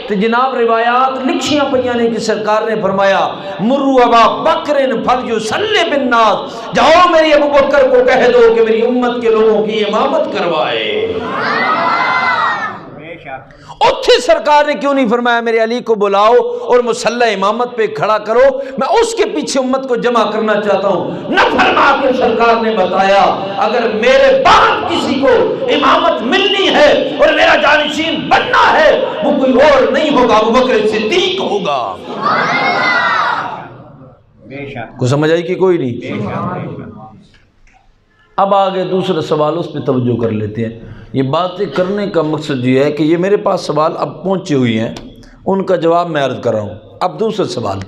تو جناب روایات لکھیاں پڑھیاں نے کہ سرکار نے فرمایا مرو ابا بکر فلیصلی بالناس، جاؤ میری ابو بکر کو کہہ دو کہ میری امت کے لوگوں کی امامت کروائے. اتھے سرکار نے کیوں نہیں فرمایا میرے علی کو بلاؤ اور مصلی امامت پہ کھڑا کرو، میں اس کے پیچھے امت کو جمع کرنا چاہتا ہوں؟ نہ فرما کے سرکار نے بتایا اگر میرے بعد کسی کو امامت ملنی ہے اور میرا جانشین بننا ہے وہ کوئی اور نہیں ہوگا، ابو بکر صدیق ہوگا. کو سمجھ آئی کہ کوئی نہیں؟ اب آگے دوسرا سوال اس پہ توجہ کر لیتے ہیں. یہ باتیں کرنے کا مقصد یہ ہے کہ یہ میرے پاس سوال اب پہنچے ہوئی ہیں، ان کا جواب میں عرض کر رہا ہوں. اب دوسرا سوال،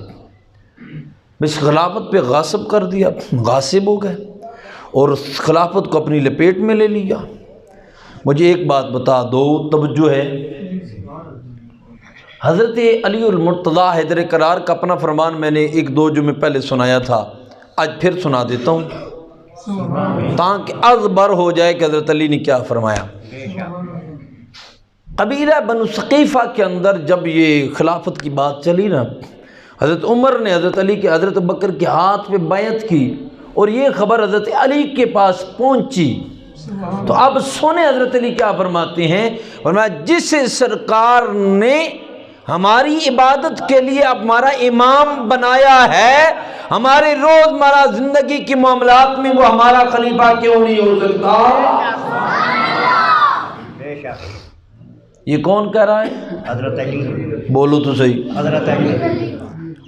اس خلافت پہ غاصب کر دیا، غاصب ہو گئے اور خلافت کو اپنی لپیٹ میں لے لیا. مجھے ایک بات بتا دو، توجہ ہے، حضرت علی المرتضیٰ حیدر کرار کا اپنا فرمان میں نے ایک دو جمعے پہلے سنایا تھا، آج پھر سنا دیتا ہوں تاکہ ازبر ہو جائے کہ حضرت علی نے کیا فرمایا. قبیلہ بنو ثقیفہ کے اندر جب یہ خلافت کی بات چلی نا، حضرت عمر نے حضرت علی کے حضرت بکر کے ہاتھ پہ بیعت کی اور یہ خبر حضرت علی کے پاس پہنچی. تو اب سونے حضرت علی کیا فرماتے ہیں، فرمایا جسے سرکار نے ہماری عبادت کے لیے اب ہمارا امام بنایا ہے، ہمارے روزمرہ زندگی کی معاملات میں وہ ہمارا خلیفہ کیوں نہیں ہو سکتا؟ یہ کون کہہ رہا ہے؟ حضرت علی، بولو تو صحیح۔ حضرت علی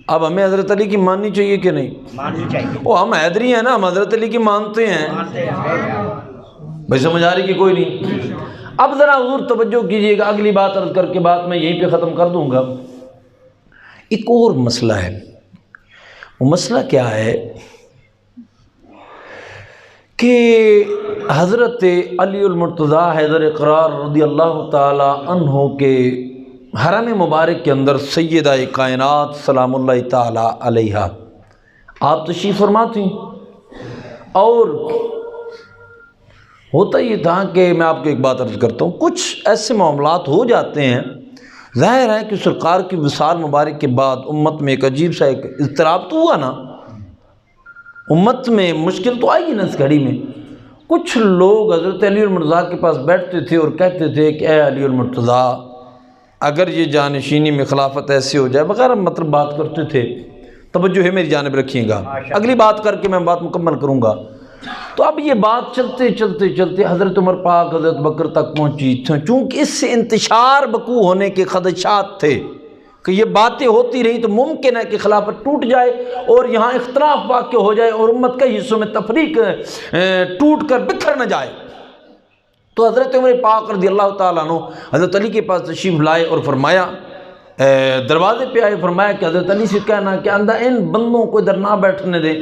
اب ہمیں حضرت علی کی ماننی چاہیے کہ نہیں؟ ماننی چاہیے، وہ ہم حیدری ہیں نا، ہم حضرت علی کی مانتے ہیں مانتے ہیں۔ بھائی سمجھ آ رہی کہ کوئی نہیں؟ اب ذرا حضور توجہ کیجئے گا، اگلی بات عرض کر کے بات میں یہیں پہ ختم کر دوں گا۔ ایک اور مسئلہ ہے، وہ مسئلہ کیا ہے کہ حضرت علی المرتضیٰ حیدر اقرار رضی اللہ تعالی عنہ کے حرم مبارک کے اندر سیدہ کائنات سلام اللہ تعالی علیہا آپ تشریف فرما تھیں، اور ہوتا یہ تھا کہ میں آپ کو ایک بات عرض کرتا ہوں، کچھ ایسے معاملات ہو جاتے ہیں، ظاہر ہے کہ سرکار کی وصال مبارک کے بعد امت میں ایک عجیب سا ایک اضطراب تو ہوا نا، امت میں مشکل تو آئی نا اس گھڑی میں۔ کچھ لوگ حضرت علی المرتضیٰ کے پاس بیٹھتے تھے اور کہتے تھے کہ اے علی المرتضیٰ، اگر یہ جانشینی میں خلافت ایسے ہو جائے وغیرہ، مطلب بات کرتے تھے، توجہ ہے میری جانب رکھیے گا، اگلی بات کر کے میں بات مکمل کروں گا۔ تو اب یہ بات چلتے چلتے چلتے حضرت عمر پاک حضرت بکر تک پہنچی، چونکہ اس سے انتشار بکو ہونے کے خدشات تھے کہ یہ باتیں ہوتی رہی تو ممکن ہے کہ خلافت ٹوٹ جائے اور یہاں اختلاف واقع ہو جائے اور امت کئی حصوں میں تفریق ٹوٹ کر بکھر نہ جائے۔ تو حضرت عمر پاک رضی اللہ تعالیٰ عنہ حضرت علی کے پاس تشریف لائے اور فرمایا، دروازے پہ آئے، فرمایا کہ حضرت علی سے کہنا کہ اندھا ان بندوں کو ادھر نہ بیٹھنے دے۔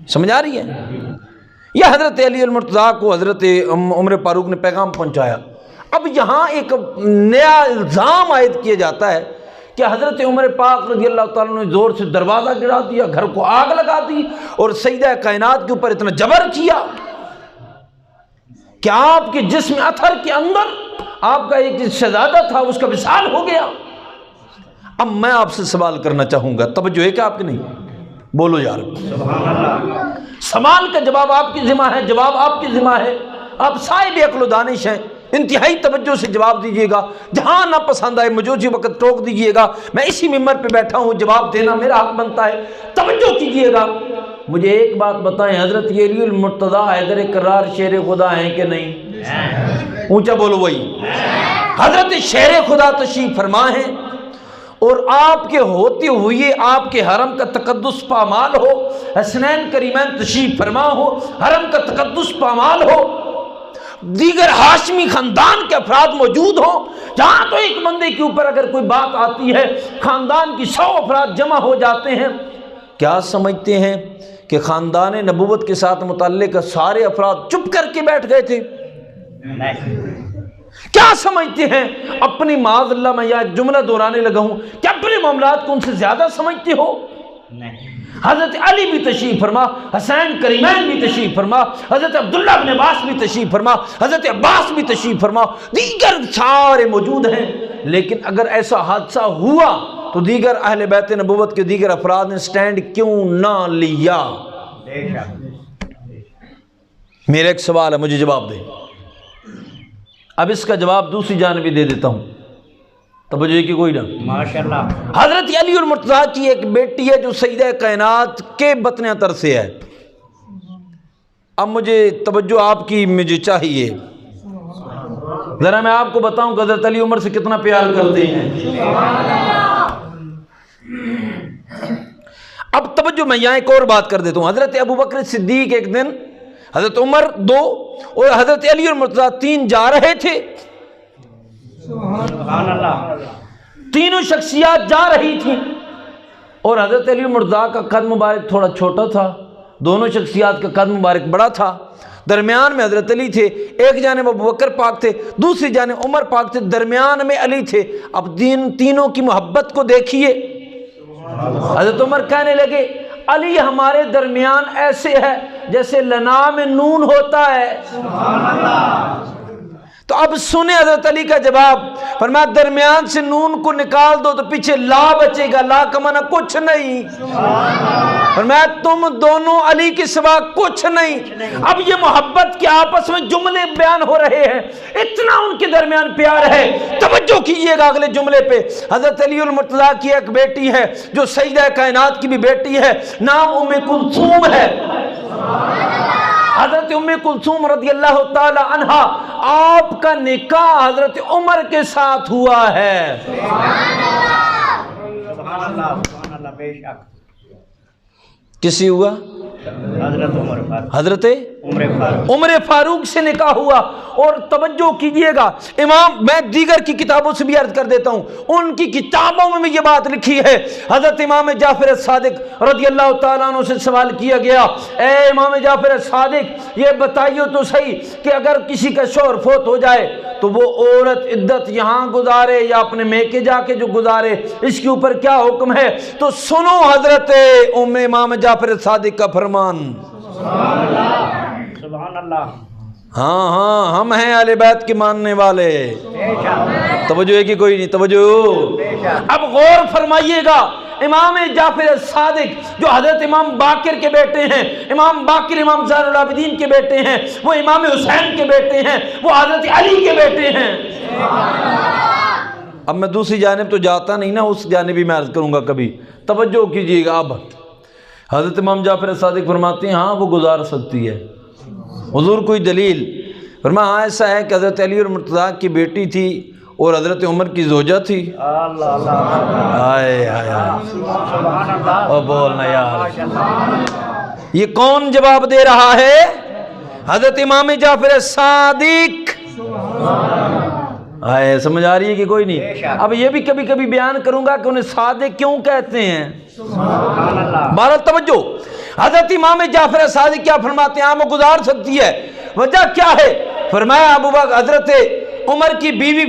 سمجھ آ رہی ہے؟ یہ حضرت علی المرتضیٰ کو حضرت عمر فاروق نے پیغام پہنچایا۔ اب یہاں ایک نیا الزام عائد کیا جاتا ہے کہ حضرت عمر پاک رضی اللہ تعالیٰ نے زور سے دروازہ گرا دیا، گھر کو آگ لگا دی اور سیدہ کائنات کے اوپر اتنا جبر کیا کہ آپ کے جسم اطہر کے اندر آپ کا ایک شہزادہ تھا، اس کا وصال ہو گیا۔ اب میں آپ سے سوال کرنا چاہوں گا، توجہ ہے کہ آپ کی نہیں؟ بولو یار، سبحان اللہ۔ سوال کا جواب آپ کی ذمہ ہے، جواب آپ کی ذمہ ہے، آپ صاحب عقل و دانش ہیں، انتہائی توجہ سے جواب دیجئے گا، جہاں نہ پسند آئے مجھے اسی وقت ٹوک دیجئے گا، میں اسی ممبر پہ بیٹھا ہوں، جواب دینا میرا حق بنتا ہے، توجہ کیجئے گا۔ مجھے ایک بات بتائیں، حضرت علی المرتضیٰ حیدر اقرار شیر خدا ہیں کہ نہیں؟ اونچا بولو وہی، حضرت شیر خدا تشریف فرما ہیں، اور آپ کے ہوتے ہوئے آپ کے حرم کا تقدس پامال ہو، حسنین کریمین تشریف فرما ہو، حرم کا تقدس پامال ہو، دیگر ہاشمی خاندان کے افراد موجود ہوں، جہاں تو ایک بندے کے اوپر اگر کوئی بات آتی ہے خاندان کی 100 افراد جمع ہو جاتے ہیں۔ کیا سمجھتے ہیں کہ خاندان نبوت کے ساتھ متعلق سارے افراد چپ کر کے بیٹھ گئے تھے؟ کیا سمجھتے ہیں اپنی معاذ اللہ، میں یہ جملہ دہرانے لگا ہوں کہ اپنے معاملات کو ان سے زیادہ سمجھتے ہو؟ حضرت علی بھی تشریف فرما، حسین کریمین بھی تشریف فرما، حضرت عبداللہ بن عباس بھی تشریف فرما، حضرت عباس بھی تشریف فرما، دیگر سارے موجود ہیں، لیکن اگر ایسا حادثہ ہوا تو دیگر اہل بیت نبوت کے دیگر افراد نے سٹینڈ کیوں نہ لیا؟ میرا ایک سوال ہے، مجھے جواب دیں۔ اب اس کا جواب دوسری جانب بھی دے دیتا ہوں، توجہ کی کوئی نہ۔ ماشاءاللہ۔ حضرت علی المرتضیٰ کی ایک بیٹی ہے جو سیدہ کائنات کے بطن اطہر سے ہے۔ اب مجھے توجہ آپ کی مجھے چاہیے، ذرا میں آپ کو بتاؤں کہ حضرت علی عمر سے کتنا پیار کرتے ہیں۔ اب توجہ، میں یہاں ایک اور بات کر دیتا ہوں۔ حضرت ابو بکر صدیق ایک دن، حضرت عمر 2 اور حضرت علی المرتضیٰ 3 جا رہے تھے، سبحان اللہ۔ تینوں شخصیات جا رہی تھیں، اور حضرت علی المرتضیٰ کا قد مبارک تھوڑا چھوٹا تھا، دونوں شخصیات کا قد مبارک بڑا تھا، درمیان میں حضرت علی تھے، ایک جانب ابو بکر پاک تھے، دوسری جانب عمر پاک تھے، درمیان میں علی تھے۔ اب تینوں کی محبت کو دیکھیے۔ حضرت عمر کہنے لگے علی ہمارے درمیان ایسے ہے جیسے لنا میں نون ہوتا ہے۔ تو اب سنیں حضرت علی کا جواب، فرمایا درمیان سے نون کو نکال دو تو پیچھے لا بچے گا، لا کا معنی کچھ نہیں۔ فرمایا تم دونوں علی کے سوا کچھ نہیں۔ اب یہ محبت کے آپس میں جملے بیان ہو رہے ہیں، اتنا ان کے درمیان پیار ہے۔ توجہ کیجئے گا اگلے جملے پہ، حضرت علی المرتضیٰ کی ایک بیٹی ہے جو سیدہ کائنات کی بھی بیٹی ہے، نام ام کلثوم ہے۔ حضرت ام کلثوم رضی اللہ تعالی عنہا آپ کا نکاح حضرت عمر کے ساتھ ہوا ہے. سبحان اللہ بے شک. کسی ہوا؟ حضرت عمر فاروق. حضرت عمر فاروق. عمر فاروق سے نکاح ہوا. اور توجہ کیجئے گا امام، میں دیگر کی کتابوں سے بھی عرض کر دیتا ہوں، ان کی کتابوں میں بھی یہ بات لکھی ہے. حضرت امام جعفر صادق رضی اللہ تعالیٰ عنہ سے سوال کیا گیا، اے امام جعفر صادق یہ بتائیے تو صحیح کہ اگر کسی کا شوہر فوت ہو جائے تو وہ عورت عدت یہاں گزارے یا اپنے میکے جا کے جو گزارے، اس کے اوپر کیا حکم ہے؟ تو سنو حضرت امام جعفر صادق کا فرمان. سبحان اللہ. ہاں ہاں ہم ہیں اہل بیت کے ماننے والے. بے شک. توجہ ہے کہ کوئی نہیں؟ توجہ. بے شک. اب غور فرمائیے گا، امام جعفر صادق جو حضرت امام باقر کے بیٹے ہیں، امام باقر امام زین العابدین کے بیٹے ہیں، وہ امام حسین کے بیٹے ہیں، وہ حضرت علی کے بیٹے ہیں. اب میں دوسری جانب تو جاتا نہیں نا، اس جانب بھی میں عرض کروں گا کبھی. توجہ کیجیے گا. اب حضرت امام جعفر صادق فرماتے ہیں ہاں وہ گزار سکتی ہے. حضور کوئی دلیل؟ فرمایا ہاں ایسا ہے کہ حضرت علی اور مرتضیٰ کی بیٹی تھی اور حضرت عمر کی زوجہ تھی. اللہ اللہ. ہائے ہائے سبحان اللہ. او بولنا یار. ماشاءاللہ. یہ کون جواب دے رہا ہے؟ حضرت امام جعفر صادق. آئے سمجھ آ رہی ہے کہ کوئی نہیں؟ اب یہ بھی کبھی کبھی بیان کروں گا کہ انہیں صادق کیوں کہتے ہیں. سبحان اللہ. بہرحال توجہ، حضرت امام جعفر صادق کیا فرماتے ہیں؟ ہاں وہ گزار سکتی ہے. وجہ کیا ہے؟ فرمایا ابو بکر حضرت عمر کی بیوی،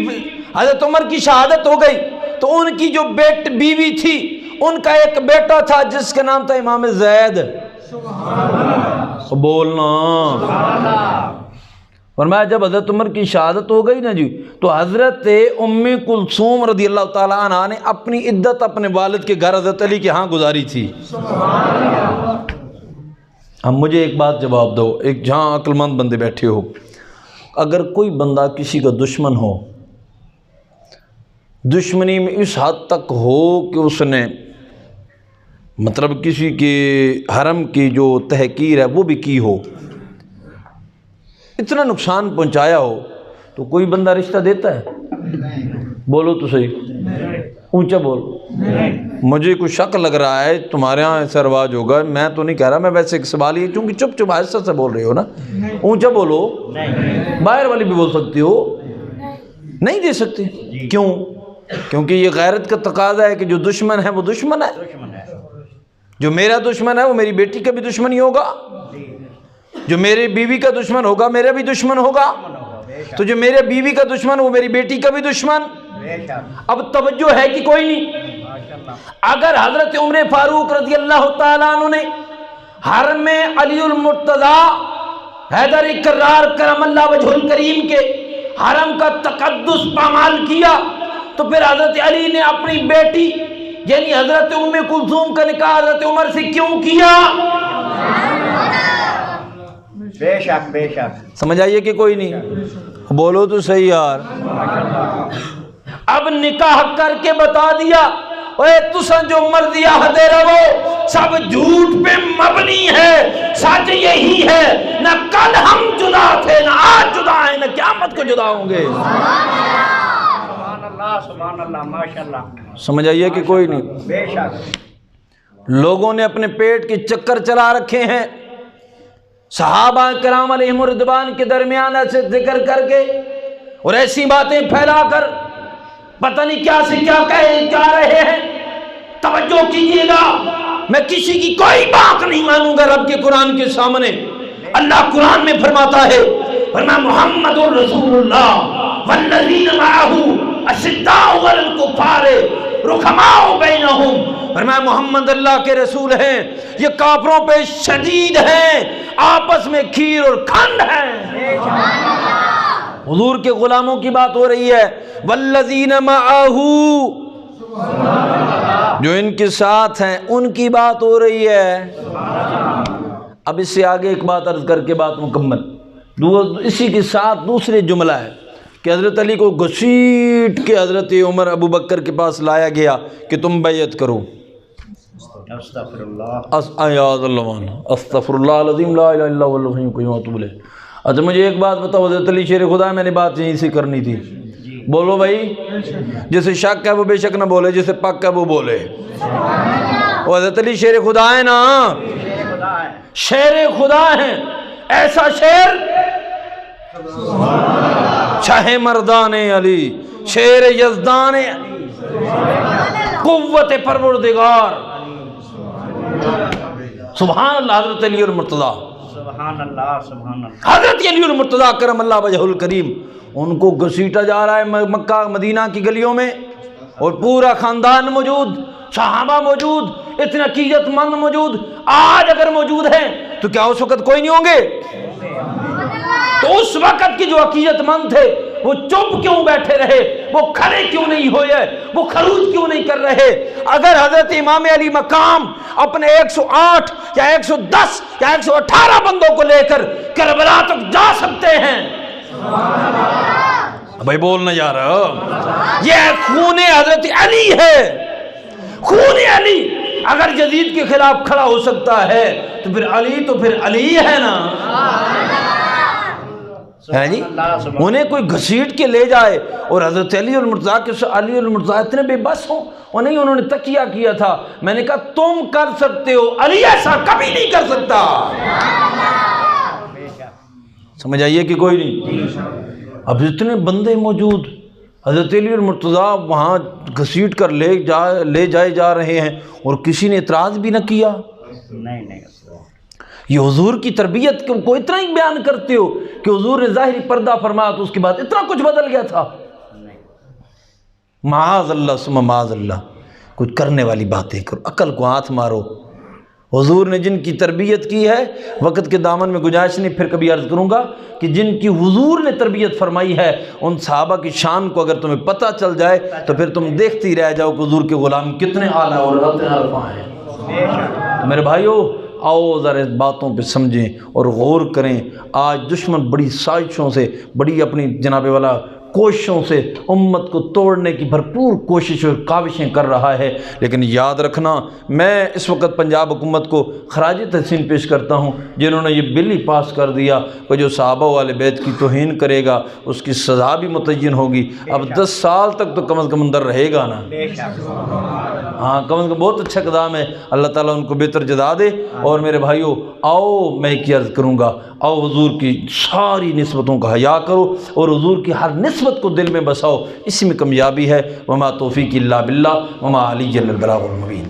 حضرت عمر کی شہادت ہو گئی تو ان کی جو بیوی تھی ان کا ایک بیٹا تھا جس کا نام تھا امام زید. بولنا. فرمایا جب حضرت عمر کی شہادت ہو گئی نا جی تو حضرت ام کلثوم رضی اللہ تعالیٰ عنہ نے اپنی عدت اپنے والد کے گھر حضرت علی کے ہاں گزاری تھی. اب مجھے ایک بات جواب دو، ایک جہاں عقل مند بندے بیٹھے ہو، اگر کوئی بندہ کسی کا دشمن ہو، دشمنی میں اس حد تک ہو کہ اس نے مطلب کسی کے حرم کی جو تحقیر ہے وہ بھی کی ہو، اتنا نقصان پہنچایا ہو، تو کوئی بندہ رشتہ دیتا ہے؟ بولو تو صحیح، اونچا بول. مجھے کچھ شک لگ رہا ہے تمہارے ہاں ایسا رواج ہوگا. میں تو نہیں کہہ رہا، میں ویسے ایک سوال ہی، چونکہ چپ چپ آہستہ سے بول رہے ہو نا. اونچا بولو. باہر والی بھی بول سکتی ہو. نہیں دے سکتے. کیوں؟ کیونکہ یہ غیرت کا تقاضا ہے کہ جو دشمن ہے وہ دشمن ہے. جو میرا دشمن ہے وہ میری بیٹی کا بھی دشمن ہی ہوگا، جو میرے بیوی کا دشمن ہوگا میرا بھی دشمن ہوگا، تو جو میرے بیوی کا دشمن وہ میری بیٹی کا بھی دشمن. اب توجہ ہے کہ کوئی نہیں؟ اگر حضرت عمر فاروق رضی اللہ تعالیٰ عنہ نے حرم علی المرتضیٰ حیدر کرار کرم اللہ وجہ الکریم کے حرم کا تقدس پامال کیا تو پھر حضرت علی نے اپنی بیٹی یعنی حضرت ام کلثوم کا نکاح حضرت عمر سے کیوں کیا؟ بے شک بے شک. سمجھ آئیے کہ کوئی نہیں؟ بولو تو صحیح یار. اب نکاح کر کے بتا دیا، اے تساں جو مرضی آہدے رہو، سب جھوٹ پہ مبنی ہے، سچ یہی ہے، نہ کل ہم جدا تھے نہ آج جدا ہیں نہ قیامت کو جدا ہوں گے. سبحان اللہ سبحان اللہ ماشاءاللہ. سمجھ آئیے کہ کوئی نہیں؟ بے شک. لوگوں نے اپنے پیٹ کے چکر چلا رکھے ہیں، صحابہ کرام علیہم رضوان کے درمیان ایسے ذکر کر کے اور ایسی باتیں پھیلا کر پتہ نہیں کیا سے کیا کہے جا رہے ہیں. توجہ کیجیے گا، میں کسی کی کوئی بات نہیں مانوں گا رب کے قرآن کے سامنے. اللہ قرآن میں فرماتا ہے، فرمایا محمد رسول اللہ والذین معہ اشداء علی الکفار رحماء بینہم. فرمایا محمد اللہ کے رسول ہیں، یہ کافروں پہ شدید ہیں، آپس میں کھیر اور کھنڈ ہیں. حضور کے غلاموں کی بات ہو رہی ہے، والذین معہ، جو ان کے ساتھ ہیں ان کی بات ہو رہی ہے. اب اس سے آگے ایک بات عرض کر کے بات مکمل. اسی کے ساتھ دوسرے جملہ ہے کہ حضرت علی کو گھسیٹ کے حضرت عمر ابو بکر کے پاس لایا گیا کہ تم بیعت کرو. استغفراللہ یاد اللہ استغفر اللہ العظیم لا الہ الا هو الحی القیوم واتوب الیہ۔ اچھا مجھے ایک بات بتاؤ، حضرت علی شیر خدا ہے، میں نے بات یہیں سے کرنی تھی، بولو بھائی، جسے شک ہے وہ بے شک نہ بولے، جسے پک ہے وہ بولے۔ وہ حضرت علی شیر خدا ہے نا، شیر خدا ہے، ایسا شیر چاہے مردان علی، شیر یزدان علی، قوت پروردگار، سبحان اللہ۔ حضرت علی المرتضیٰ، سبحان اللہ سبحان اللہ۔ حضرت علی المرتضیٰ کرم اللہ وجہ الکریم، ان کو گھسیٹا جا رہا ہے مکہ مدینہ کی گلیوں میں، اور پورا خاندان موجود، صحابہ موجود، اتنا عقیدت مند موجود۔ آج اگر موجود ہیں تو کیا اس وقت کوئی نہیں ہوں گے؟ تو اس وقت کی جو عقیدت مند تھے وہ چپ کیوں بیٹھے رہے؟ وہ کھڑے کیوں نہیں ہوئے؟ وہ خروج کیوں نہیں کر رہے؟ اگر حضرت امام علی مقام اپنے 108 یا 110 یا 118 بندوں کو لے کر کربلا تک جا سکتے ہیں، بھائی بولنا جا رہا، یہ خون حضرت علی ہے، خون علی۔ اگر یزید کے خلاف کھڑا ہو سکتا ہے تو پھر علی ہے نا، ہے جی؟ انہیں کوئی گھسیٹ کے لے جائے، اور حضرت علی المرتضیٰ کے علی المرتضیٰ اتنے بے بس ہوں، اور نہیں انہوں نے تقیہ کیا تھا، میں نے کہا تم کر سکتے ہو، علی ایسا کبھی نہیں کر سکتا۔ سمجھ آئیے کہ کوئی نہیں؟ اب اتنے بندے موجود، حضرت علی المرتضیٰ وہاں گھسیٹ کر لے جائے جا رہے ہیں، اور کسی نے اعتراض بھی نہ کیا۔ نہیں یہ حضور کی تربیت کو اتنا ہی بیان کرتے ہو کہ حضور نے ظاہری پردہ فرمایا تو اس کے بعد اتنا کچھ بدل گیا تھا؟ معاذ اللہ ثم معاذ اللہ۔ کچھ کرنے والی باتیں کرو، عقل کو ہاتھ مارو۔ حضور نے جن کی تربیت کی ہے، وقت کے دامن میں گنجائش نہیں، پھر کبھی عرض کروں گا کہ جن کی حضور نے تربیت فرمائی ہے، ان صحابہ کی شان کو اگر تمہیں پتہ چل جائے تو پھر تم دیکھتے ہی رہ جاؤ کہ حضور کے غلام کتنے اعلیٰ اور عرفاں ہیں۔ تو میرے بھائیو، آؤ ذرا اس باتوں پہ سمجھیں اور غور کریں۔ آج دشمن بڑی سازشوں سے، بڑی اپنی جناب والا کوششوں سے امت کو توڑنے کی بھرپور کوشش اور کاوشیں کر رہا ہے، لیکن یاد رکھنا، میں اس وقت پنجاب حکومت کو خراج تحسین پیش کرتا ہوں جنہوں نے یہ بل ہی پاس کر دیا کہ جو صحابہ والے بیت کی توہین کرے گا اس کی سزا بھی متعین ہوگی۔ اب 10 سال تک تو کم از کم اندر رہے گا نا، ہاں کم از کم۔ بہت اچھا اقدام ہے، اللہ تعالیٰ ان کو بہتر جزا دے۔ اور میرے بھائیو، آؤ میں ایک عرض کروں گا، آؤ حضور کی ساری نسبتوں کا حیا کرو اور حضور کی ہر نسبت کو دل میں بساؤ، اسی میں کامیابی ہے۔ وما توفیق الا باللہ وما علی البلاغ المبین۔